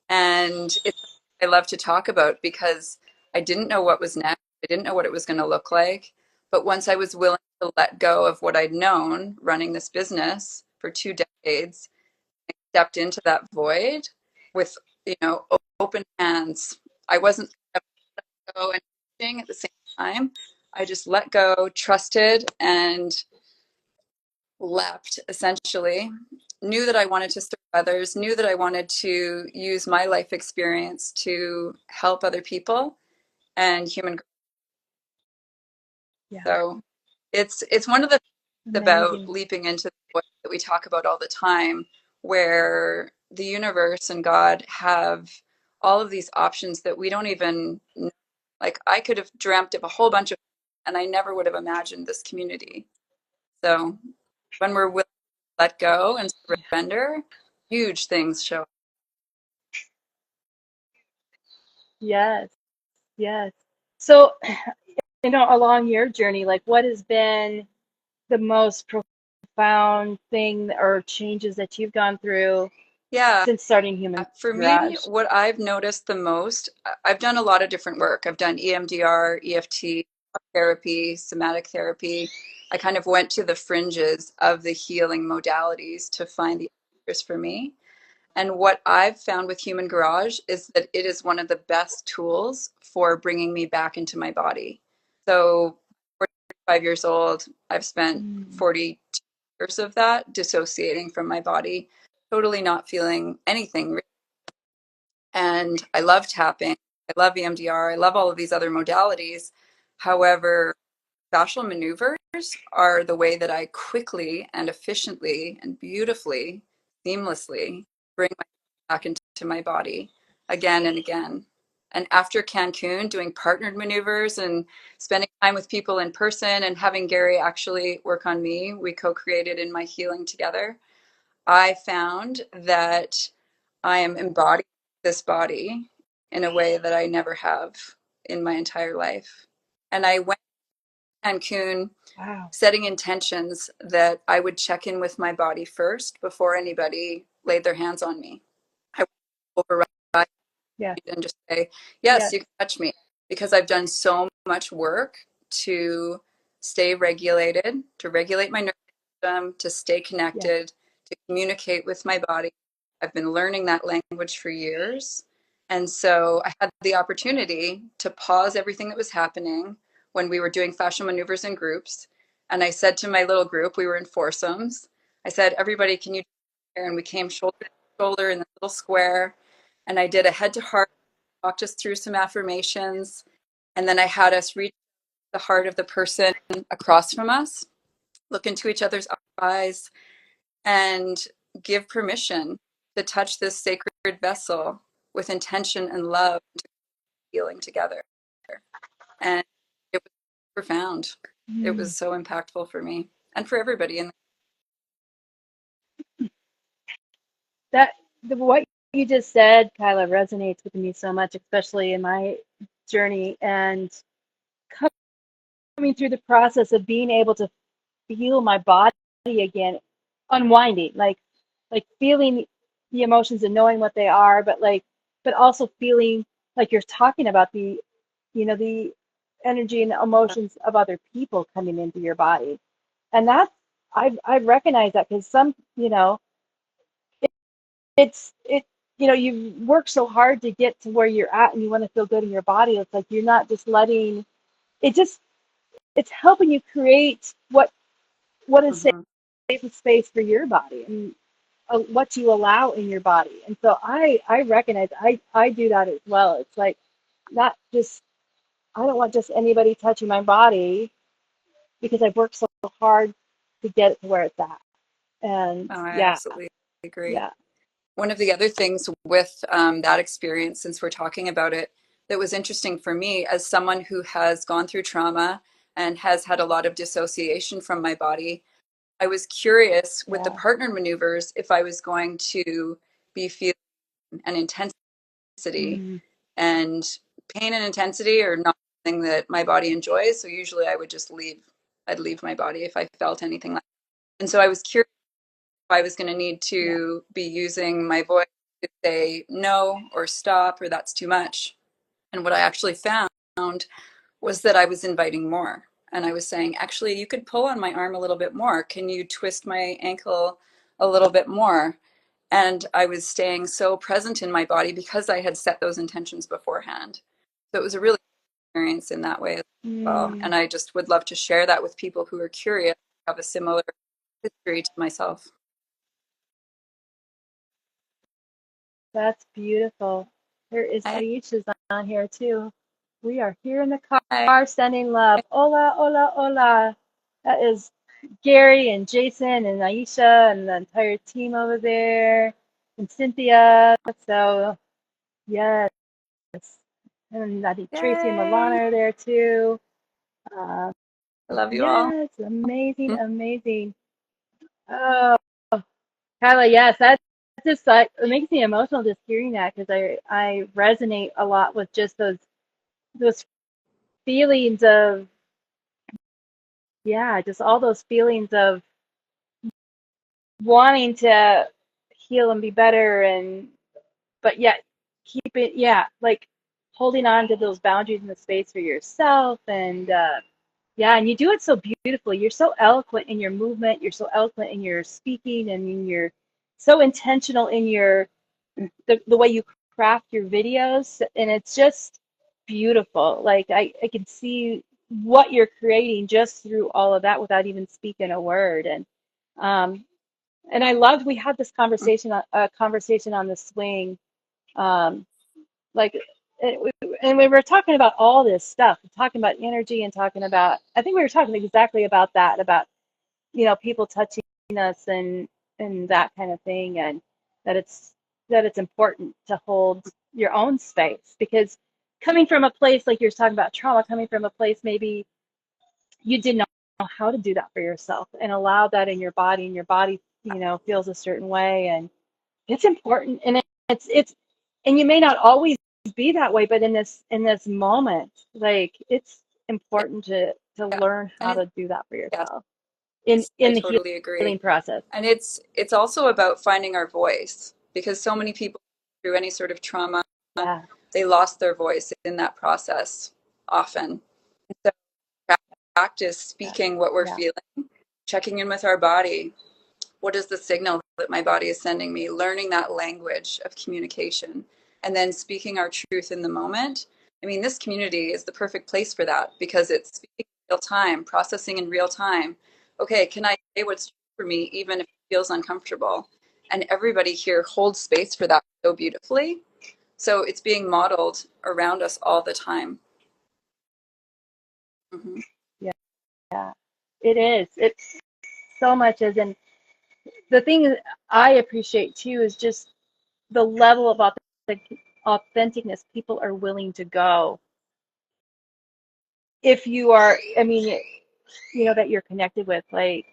and it's something I love to talk about because I didn't know what was next. I didn't know what it was going to look like. But once I was willing to let go of what I'd known running this business for 2 decades, stepped into that void with, open hands. I wasn't go and teaching at the same time. I just let go, trusted, and leapt essentially. Knew that I wanted to serve others, knew that I wanted to use my life experience to help other people and human. Yeah, So it's one of the things about amazing. leaping into the void that we talk about all the time, where the universe and God have all of these options that we don't even know. Like I could have dreamt of a whole bunch of, and I never would have imagined this community. So when we're willing to let go and surrender, huge things show up. Yes, yes. So, along your journey, like what has been the most profound thing or changes that you've gone through Yeah. since starting Human For me, Garage? what I've noticed the most, I've done a lot of different work. I've done EMDR, EFT, therapy, somatic therapy. I kind of went to the fringes of the healing modalities to find the answers for me. And what I've found with Human Garage is that it is one of the best tools for bringing me back into my body. So, 45 years old, I've spent Mm, 40 years of that dissociating from my body, totally not feeling anything. And I love tapping. I love EMDR. I love all of these other modalities. However, fascial maneuvers are the way that I quickly and efficiently and beautifully, seamlessly bring my back into my body again and again. And after Cancun, doing partnered maneuvers and spending time with people in person and having Garry actually work on me, we co created in my healing together. I found that I am embodying this body in a way that I never have in my entire life. And I went to Cancun wow. setting intentions that I would check in with my body first before anybody laid their hands on me. I would override Yes, and just say, yes, yes, you can touch me, because I've done so much work to stay regulated, to regulate my nervous system, to stay yes. connected, to communicate with my body. I've been learning that language for years. And so I had the opportunity to pause everything that was happening when we were doing fascial maneuvers in groups. And I said to my little group, we were in foursomes, I said, everybody, can you do here? And we came shoulder to shoulder in this little square. And I did a head to heart, walked us through some affirmations. And then I had us reach the heart of the person across from us, look into each other's eyes, and give permission to touch this sacred vessel with intention and love, healing together. And it was profound. It Mm. was so impactful for me and for everybody. And That what you just said, Kyla, resonates with me so much, especially in my journey and coming through the process of being able to feel my body again, unwinding, like feeling the emotions and knowing what they are, but also feeling like you're talking about the energy and the emotions of other people coming into your body. And that's I've recognized that because some, it you work so hard to get to where you're at and you want to feel good in your body. It's like you're not just letting it just it's helping you create what is Mm-hmm. safe space for your body and what you allow in your body. And so I recognize I do that as well. It's like not just I don't want just anybody touching my body because I've worked so hard to get it to where it's at. And Oh, I yeah, absolutely agree. yeah, One of the other things with that experience, since we're talking about it, that was interesting for me as someone who has gone through trauma and has had a lot of dissociation from my body, I was curious with the yeah. partner maneuvers if I was going to be feeling an intensity, Mm, and pain and intensity are not something that my body enjoys. So usually I would just leave. I'd leave my body if I felt anything like that. And so I was curious I was going to need yeah. to be using my voice to say no or stop or that's too much. And what I actually found was that I was inviting more. And I was saying, actually, you could pull on my arm a little bit more. Can you twist my ankle a little bit more? And I was staying so present in my body because I had set those intentions beforehand. So it was a really good experience in that way as well. Mm, And I just would love to share that with people who are curious, have a similar history to myself. that's beautiful. There is Hi. Aisha's on here too. We are here in the Hi. car sending love. Hola, hola, hola. That is Gary and Jason and Aisha and the entire team over there and Cynthia. So yes, and I think Tracy and Yay. Milana are there too. Uh, I love you all. yes, amazing, amazing. Oh, Kyla, yes, that's just like it makes me emotional just hearing that because I resonate a lot with just those feelings of yeah, just all those feelings of wanting to heal and be better and but yet keep it yeah, like holding on to those boundaries in the space for yourself and yeah, and you do it so beautifully. You're so eloquent in your movement, you're so eloquent in your speaking and in your so intentional in your the way you craft your videos and it's just beautiful. Like I can see what you're creating just through all of that without even speaking a word. Um and I loved we had this conversation a conversation on the swing. Um like and we were talking about all this stuff, talking about energy and talking about I think we were talking exactly about that, about people touching us and that kind of thing and that it's important to hold your own space because coming from a place like you're talking about trauma, coming from a place maybe you didn't know how to do that for yourself and allow that in your body and your body feels a certain way and it's important and it's and you may not always be that way but in this moment like it's important to Yeah. learn And how it, to do that for yes, yourself in I in the totally agree. healing process. And it's also about finding our voice because so many people through any sort of trauma, Yeah, they lost their voice in that process often. So practice yeah, speaking what we're yeah, feeling, checking in with our body. What is the signal that my body is sending me? Learning that language of communication and then speaking our truth in the moment. I mean, this community is the perfect place for that because it's speaking in real time, processing in real time. Okay, can I say what's true for me even if it feels uncomfortable? And everybody here holds space for that so beautifully. So it's being modeled around us all the time. Mm-hmm. yeah, yeah. It is. It's so much as in the thing I appreciate too is just the level of authenticness people are willing to go. If you are, I mean, that you're connected with, like,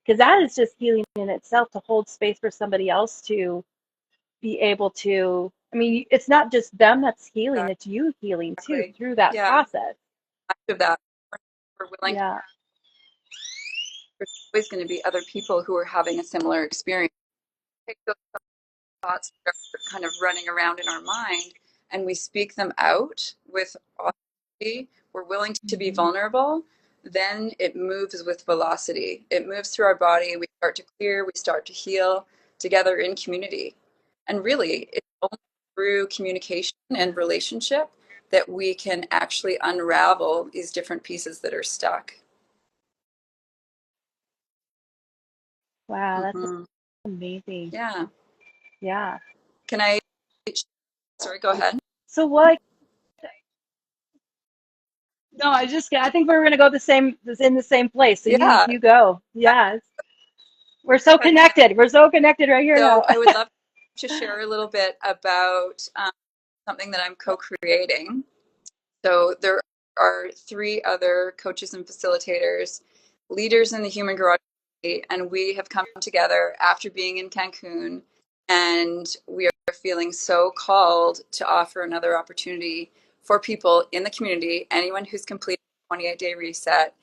because that is just healing in itself to hold space for somebody else to be able to. I mean, it's not just them that's healing, it's you healing too Exactly. through that Yeah. process. Much of that. We're willing to, Yeah. there's always going to be other people who are having a similar experience. Take those thoughts that are kind of running around in our mind and we speak them out with authenticity, we're willing to be Hmm. vulnerable, then it moves with velocity. It moves through our body. We start to clear, we start to heal together in community. And really, it's only through communication and relationship that we can actually unravel these different pieces that are stuck. Wow, that's Mm-hmm. amazing. Yeah. Yeah. Can I? Sorry, go ahead. So what? No, I think we're gonna go in the same place. So Yeah. you go. Yeah. We're so connected. We're so connected right here So now. I would love to share a little bit about something that I'm co-creating. So there are three other coaches and facilitators, leaders in the human garage, and we have come together after being in Cancun, and we are feeling so called to offer another opportunity for people in the community, anyone who's completed a 28-day reset,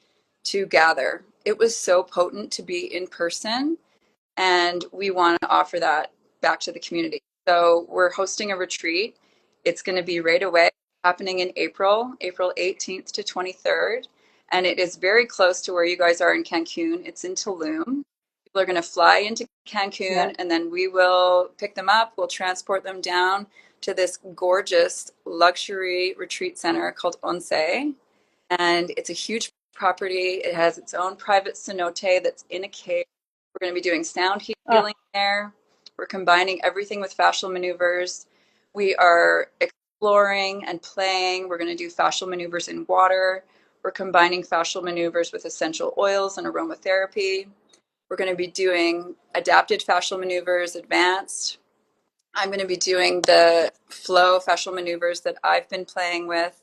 to gather. It was so potent to be in person, and we want to offer that back to the community. So we're hosting a retreat. It's going to be right away, happening in April 18th to 23rd. And it is very close to where you guys are in Cancun. It's in Tulum. People are going to fly into Yeah. Cancun, and then we will pick them up. We'll transport them down to this gorgeous luxury retreat center called Once. And it's a huge property. It has its own private cenote that's in a cave. We're going to be doing sound Oh, healing there. We're combining everything with fascial maneuvers. We are exploring and playing. We're going to do fascial maneuvers in water. We're combining fascial maneuvers with essential oils and aromatherapy. We're going to be doing adapted fascial maneuvers, advanced. I'm going to be doing the flow fascial maneuvers that I've been playing with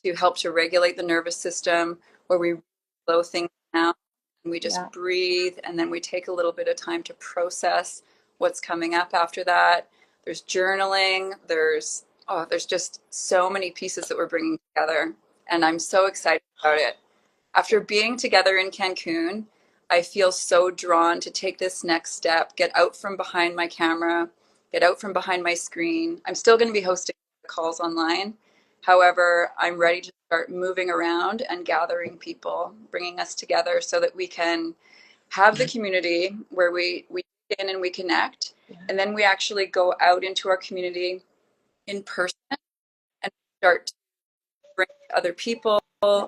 to help to regulate the nervous system, where we slow things down and we just yeah. breathe, and then we take a little bit of time to process what's coming up after that. There's journaling. There's just so many pieces that we're bringing together, and I'm so excited about it. After being together in Cancun, I feel so drawn to take this next step, get out from behind my camera, get out from behind my screen. I'm still going to be hosting calls online. However, I'm ready to start moving around and gathering people, bringing us together so that we can have the community where we get in and we connect. And then we actually go out into our community in person and start to bring other people.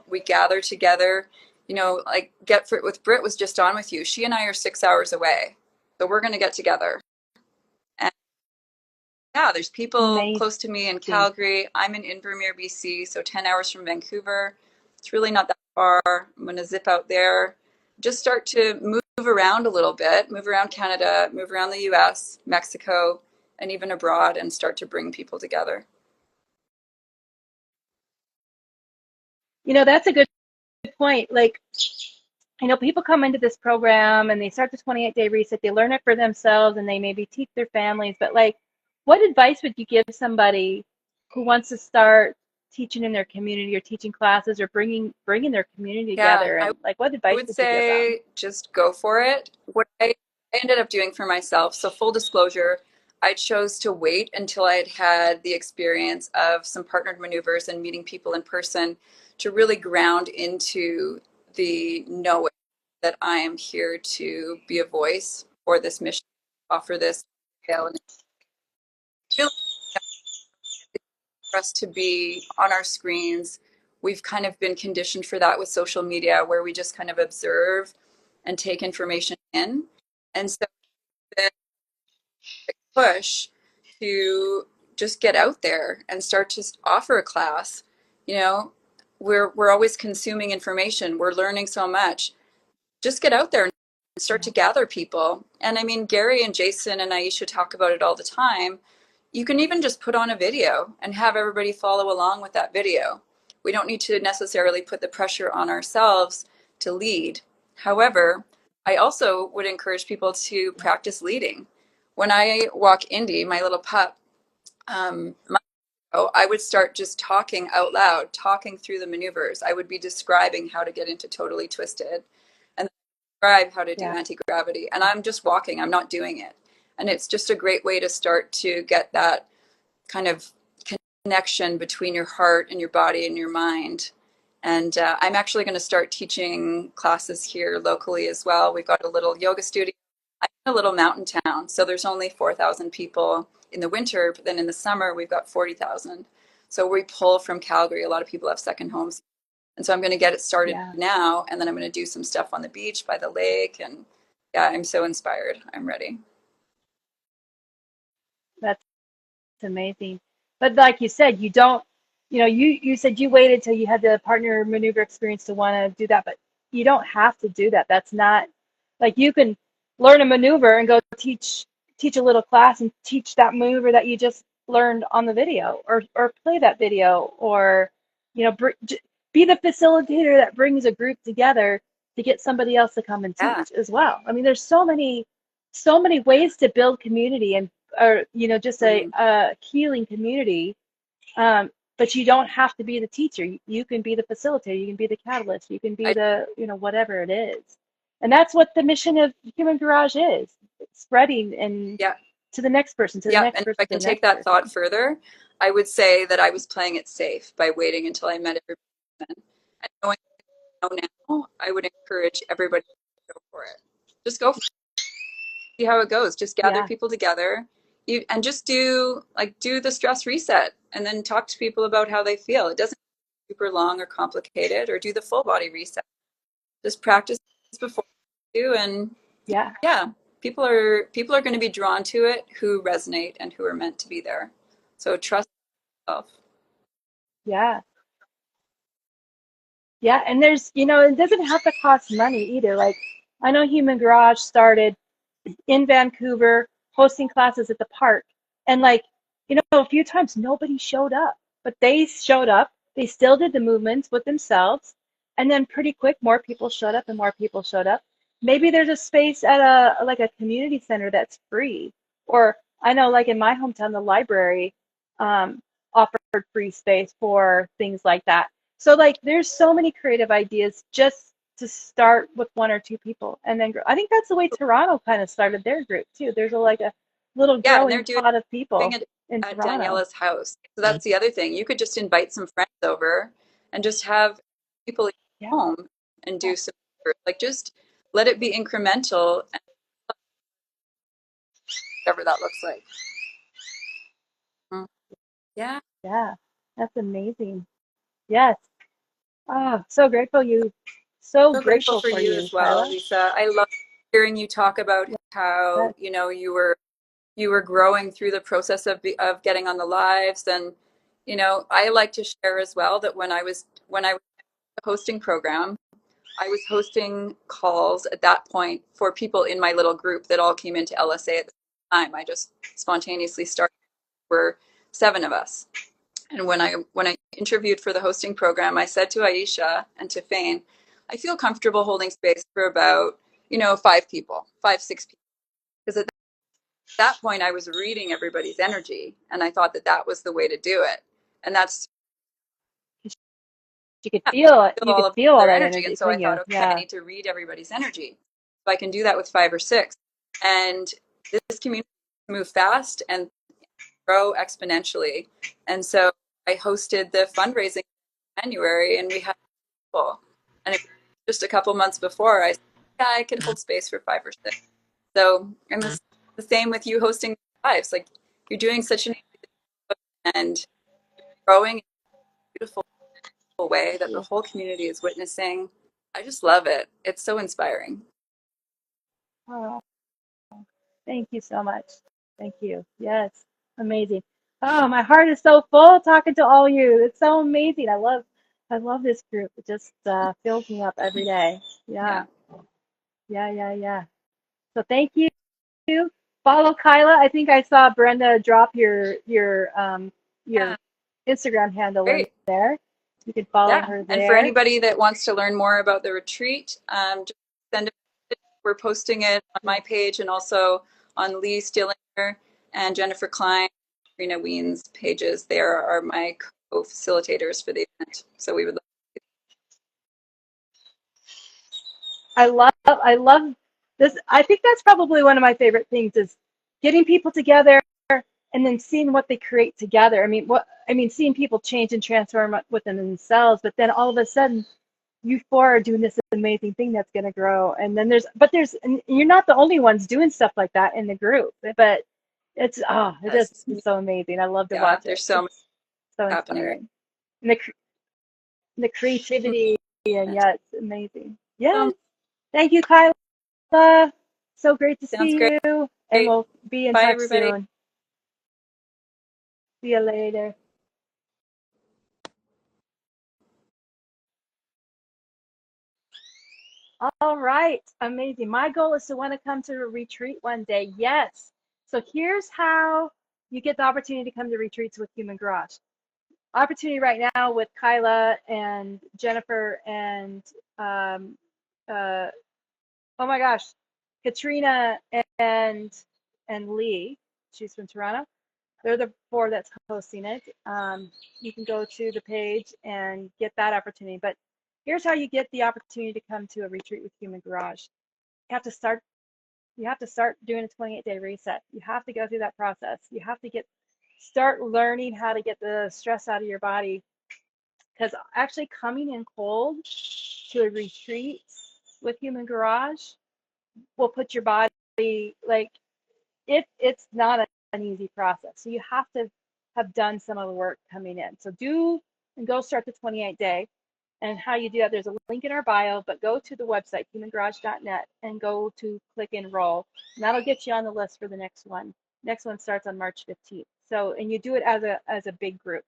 We gather together. Like Get Fit with Britt was just on with you. She and I are 6 hours away. So we're going to get together. And yeah, there's people Amazing. close to me in Calgary. I'm in Invermere, BC, so 10 hours from Vancouver. It's really not that far. I'm going to zip out there. Just start to move around a little bit, move around Canada, move around the US, Mexico, and even abroad, and start to bring people together. That's a good point. Like, people come into this program and they start the 28-day reset, they learn it for themselves and they maybe teach their families. But like, what advice would you give somebody who wants to start teaching in their community or teaching classes or bringing their community Yeah, together? I And like, what advice would would you give them? say just go for it. What I ended up doing for myself, so full disclosure, I chose to wait until I had had the experience of some partnered maneuvers and meeting people in person to really ground into the knowing that I am here to be a voice for this mission, offer this scale, and really for us to be on our screens. We've kind of been conditioned for that with social media, where we just kind of observe and take information in. And so the push to just get out there and start to offer a class, you know, we're always consuming information. We're learning so much. Just get out there and start Yeah. to gather people. And I mean, Garry and Jason and Aisha talk about it all the time. You can even just put on a video and have everybody follow along with that video. We don't need to necessarily put the pressure on ourselves to lead. However, I also would encourage people to practice leading. When I walk Indy, my little pup, I would start just talking out loud, talking through the maneuvers. I would be describing how to get into totally twisted and describe how to do Yeah. anti-gravity. And I'm just walking, I'm not doing it. And it's just a great way to start to get that kind of connection between your heart and your body and your mind. And I'm actually going to start teaching classes here locally as well. We've got a little yoga studio. I'm in a little mountain town, so there's only 4,000 people. in the winter, but then in the summer we've got 40,000. So we pull from Calgary. A lot of people have second homes. And so I'm going to get it started Yeah, now, and then I'm going to do some stuff on the beach by the lake. And yeah, I'm so inspired. I'm ready. that's amazing. But like you said, you don't, you said you waited till you had the partner maneuver experience to want to do that, but you don't have to do that. That's not like you can learn a maneuver and go teach a little class and teach that maneuver that you just learned on the video, or play that video, or be the facilitator that brings a group together to get somebody else to come and Yeah. teach as well. I mean, there's so many ways to build community, and or just a healing community. But you don't have to be the teacher. You can be the facilitator, you can be the catalyst, you can be I, the whatever it is. And that's what the mission of Human Garage is: spreading and yeah. to the next person, to the Yeah. next And if person, I to can the take next that thought person. further, I would say that I was playing it safe by waiting until I met everybody. And knowing now, I would encourage everybody to go for it. Just go see how it goes. Just gather Yeah, people together, and just do the stress reset, and then talk to people about how they feel. It doesn't be super long or complicated, or do the full body reset. Just practice before you do, and yeah, yeah, people are going to be drawn to it who resonate and who are meant to be there. So trust yourself. yeah, yeah. And there's, it doesn't have to cost money either. Like, I know Human Garage started in Vancouver, hosting classes at the park. And a few times nobody showed up, but they showed up. They still did the movements with themselves. And then pretty quick, more people showed up and more people showed up. Maybe there's a space at a community center that's free. Or I know, like in my hometown, the library offered free space for things like that. So there's so many creative ideas just to start with one or two people and then grow. I think that's the way Toronto kind of started their group too. There's a little Yeah, and they're growing pot of doing people it in at Toronto. Daniela's house. So that's the other thing. You could just invite some friends over and just have people at Yeah, home and yeah, do some just let it be incremental and whatever that looks like. Mm. Yeah. yeah. That's amazing. Yes. Oh, so So grateful grateful for for you you, as well, Kyla. Lisa. I love hearing you talk about how, Yes, you were growing through the process of getting on the lives. And I like to share as well that when I was hosting program, I was hosting calls at that point for people in my little group that all came into LSA at the same time. I just spontaneously started. We're 7 of us. And when I interviewed for the hosting program, I said to Aisha and to Fane, I feel comfortable holding space for about, 5 people, 5, 6 people. Because at that point I was reading everybody's energy, and I thought that that was the way to do it. And that's you could yeah, feel it. feel You all could of feel all their that energy. energy, And so I couldn't thought, you? okay, I Yeah. need to read everybody's energy. So I can do that with 5 or 6. And this community move fast and grow exponentially. And so I hosted the fundraising in January, and we had people. And it, just a couple months before, I said, yeah, I could hold space for 5 or 6. So, and the same with you hosting lives. Like, you're doing such an and growing in a beautiful way that the whole community is witnessing. I just love it. It's so inspiring. Oh, thank you so much. Thank you. Yes, amazing. Oh, my heart is so full talking to all you. It's so amazing. I love this group. It just fills me up every day. Yeah. Yeah, yeah, yeah, yeah. So thank you. Follow Kyla. I think I saw Brenda drop your Yeah. Instagram handle in Great. there. You can follow Yeah. her And for there. anybody that wants to learn more about the retreat, just send a message. We're posting it on Yeah. my page and also on Lee Stillinger and Jennifer Klein, Rena Ween's pages. They are my co-facilitators for the event. So we would love. I love this. I think that's probably one of my favorite things is getting people together and then seeing what they create together. I mean, seeing people change and transform within themselves, but then all of a sudden you four are doing this amazing thing that's going to grow. And then and you're not the only ones doing stuff like that in the group, but it Yes. just is so amazing. I love to Yeah, watch it. there's so much It's so happening right inspiring. And the creativity, and now. yeah, it's amazing. Sounds, Yes. Thank you, Kyla. So great to sounds see great. you. And we'll be in Bye, touch everybody. soon. See you later. All right. Amazing. My goal is to want to come to a retreat one day. Yes. So here's how you get the opportunity to come to retreats with Human Garage. Opportunity right now with Kyla and Jennifer and um, uh, oh my gosh, Katrina and Lee. She's from Toronto. They're the four that's hosting it. You can go to the page and get that opportunity. But here's how you get the opportunity to come to a retreat with Human Garage. You have to start. You have to start doing a 28-day reset. You have to go through that process. You have to start learning how to get the stress out of your body. Because actually coming in cold to a retreat with Human Garage will put your body like it's not an easy process. So you have to have done some of the work coming in. So do and go start the 28-day. And how you do that, there's a link in our bio, but go to the website, humangarage.net, and go to click enroll. And that'll get you on the list for the next one. Next one starts on March 15th. So, and you do it as a big group.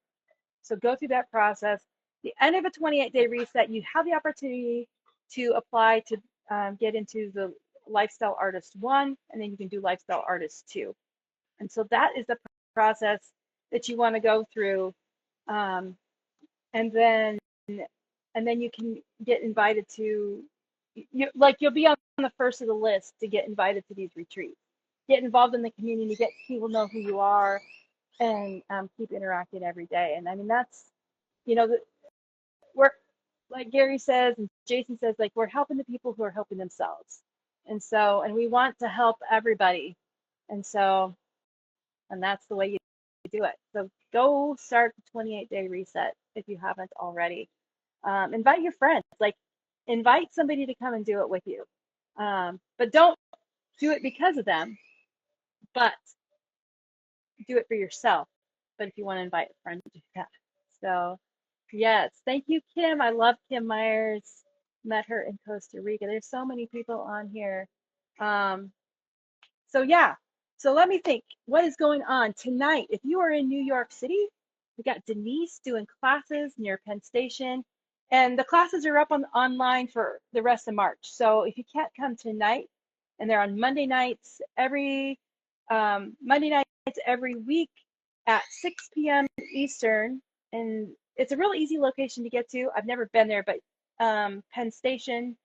So go through that process. The end of a 28-day reset, you have the opportunity to apply to get into the Lifestyle Artist 1, and then you can do Lifestyle Artist 2. And so that is the process that you want to go through. Um, and then you can get invited to, you'll be on the first of the list to get invited to these retreats. Get involved in the community, get people know who you are, and keep interacting every day. And I mean, that's, we're, like Garry says and Jason says, like, we're helping the people who are helping themselves. And we want to help everybody. And so, and that's the way you do it. So go start the 28-day reset if you haven't already. Invite your friends, like invite somebody to come and do it with you. But don't do it because of them, but do it for yourself. But if you want to invite a friend to do that. So yes, thank you, Kim. I love Kim Myers. Met her in Costa Rica. There's so many people on here. Um, So yeah, so let me think. What is going on tonight? If you are in New York City, we got Denise doing classes near Penn Station, and the classes are up online for the rest of March. So if you can't come tonight, and they're on Monday nights every week at 6 p.m. Eastern, and it's a really easy location to get to. I've never been there, but Penn Station,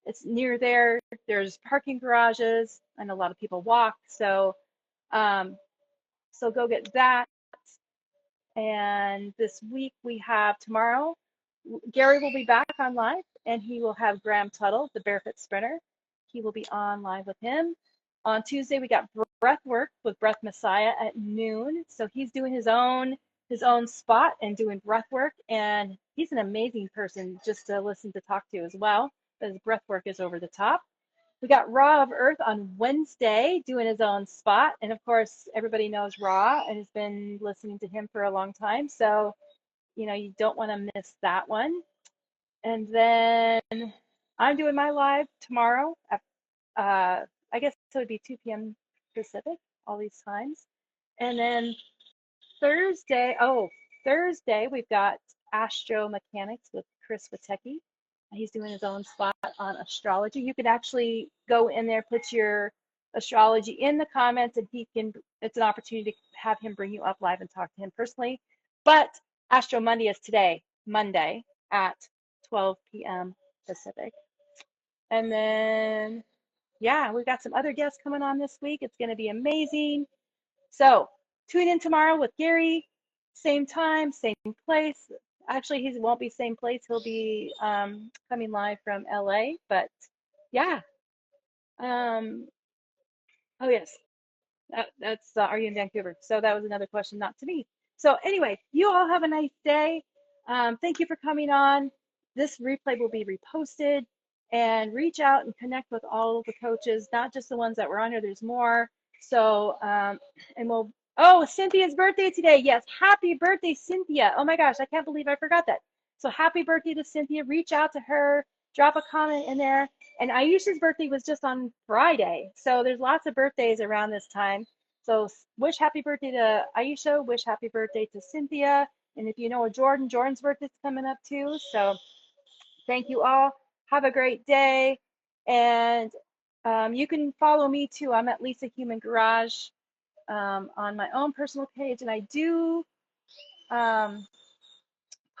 it's near there. There's parking garages, and a lot of people walk. Um, so go get that. And this week we have tomorrow, Garry will be back on live, and he will have Graham Tuttle, the barefoot sprinter. He will be on live with him. On Tuesday we got breath work with Breath Messiah at noon. So he's doing his own spot and doing breath work, and he's an amazing person just to listen to talk to as well. But his breath work is over the top. We got Raw of Earth on Wednesday doing his own spot. And of course, everybody knows Raw and has been listening to him for a long time. So, you don't want to miss that one. And then I'm doing my live tomorrow at, I guess it would be 2 p.m. Pacific, all these times. And then Thursday, we've got Astro Mechanics with Chris Witecki. He's doing his own spot on astrology. You can actually go in there, put your astrology in the comments, and it's an opportunity to have him bring you up live and talk to him personally. But Astro Monday is today, Monday at 12 p.m. Pacific. And then, yeah, we've got some other guests coming on this week. It's going to be amazing. So tune in tomorrow with Garry, same time, same place. Actually, he won't be same place. He'll be coming live from LA. But yeah. Oh yes, that's are you in Vancouver? So that was another question, not to me. So anyway, you all have a nice day. Thank you for coming on. This replay will be reposted, and reach out and connect with all of the coaches, not just the ones that were on here. There's more. So, and we'll, oh, Cynthia's birthday today. Yes, happy birthday, Cynthia. Oh my gosh, I can't believe I forgot that. So happy birthday to Cynthia. Reach out to her, drop a comment in there. And Aisha's birthday was just on Friday. So there's lots of birthdays around this time. So wish happy birthday to Aisha, wish happy birthday to Cynthia. And if you know a Jordan, Jordan's birthday's coming up too. So thank you all. Have a great day. And you can follow me too. I'm at Lisa Human Garage on my own personal page, and I do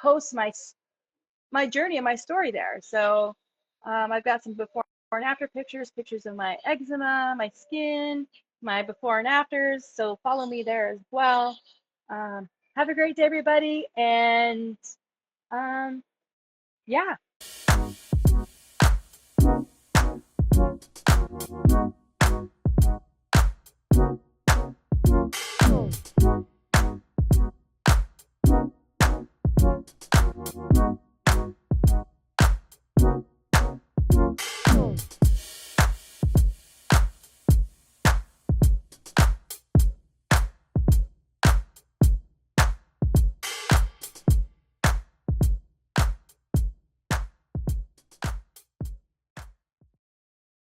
post my journey and my story there. So I've got some before and after pictures, pictures of my eczema, my skin, my before and afters. So follow me there as well. Have a great day, everybody, and yeah.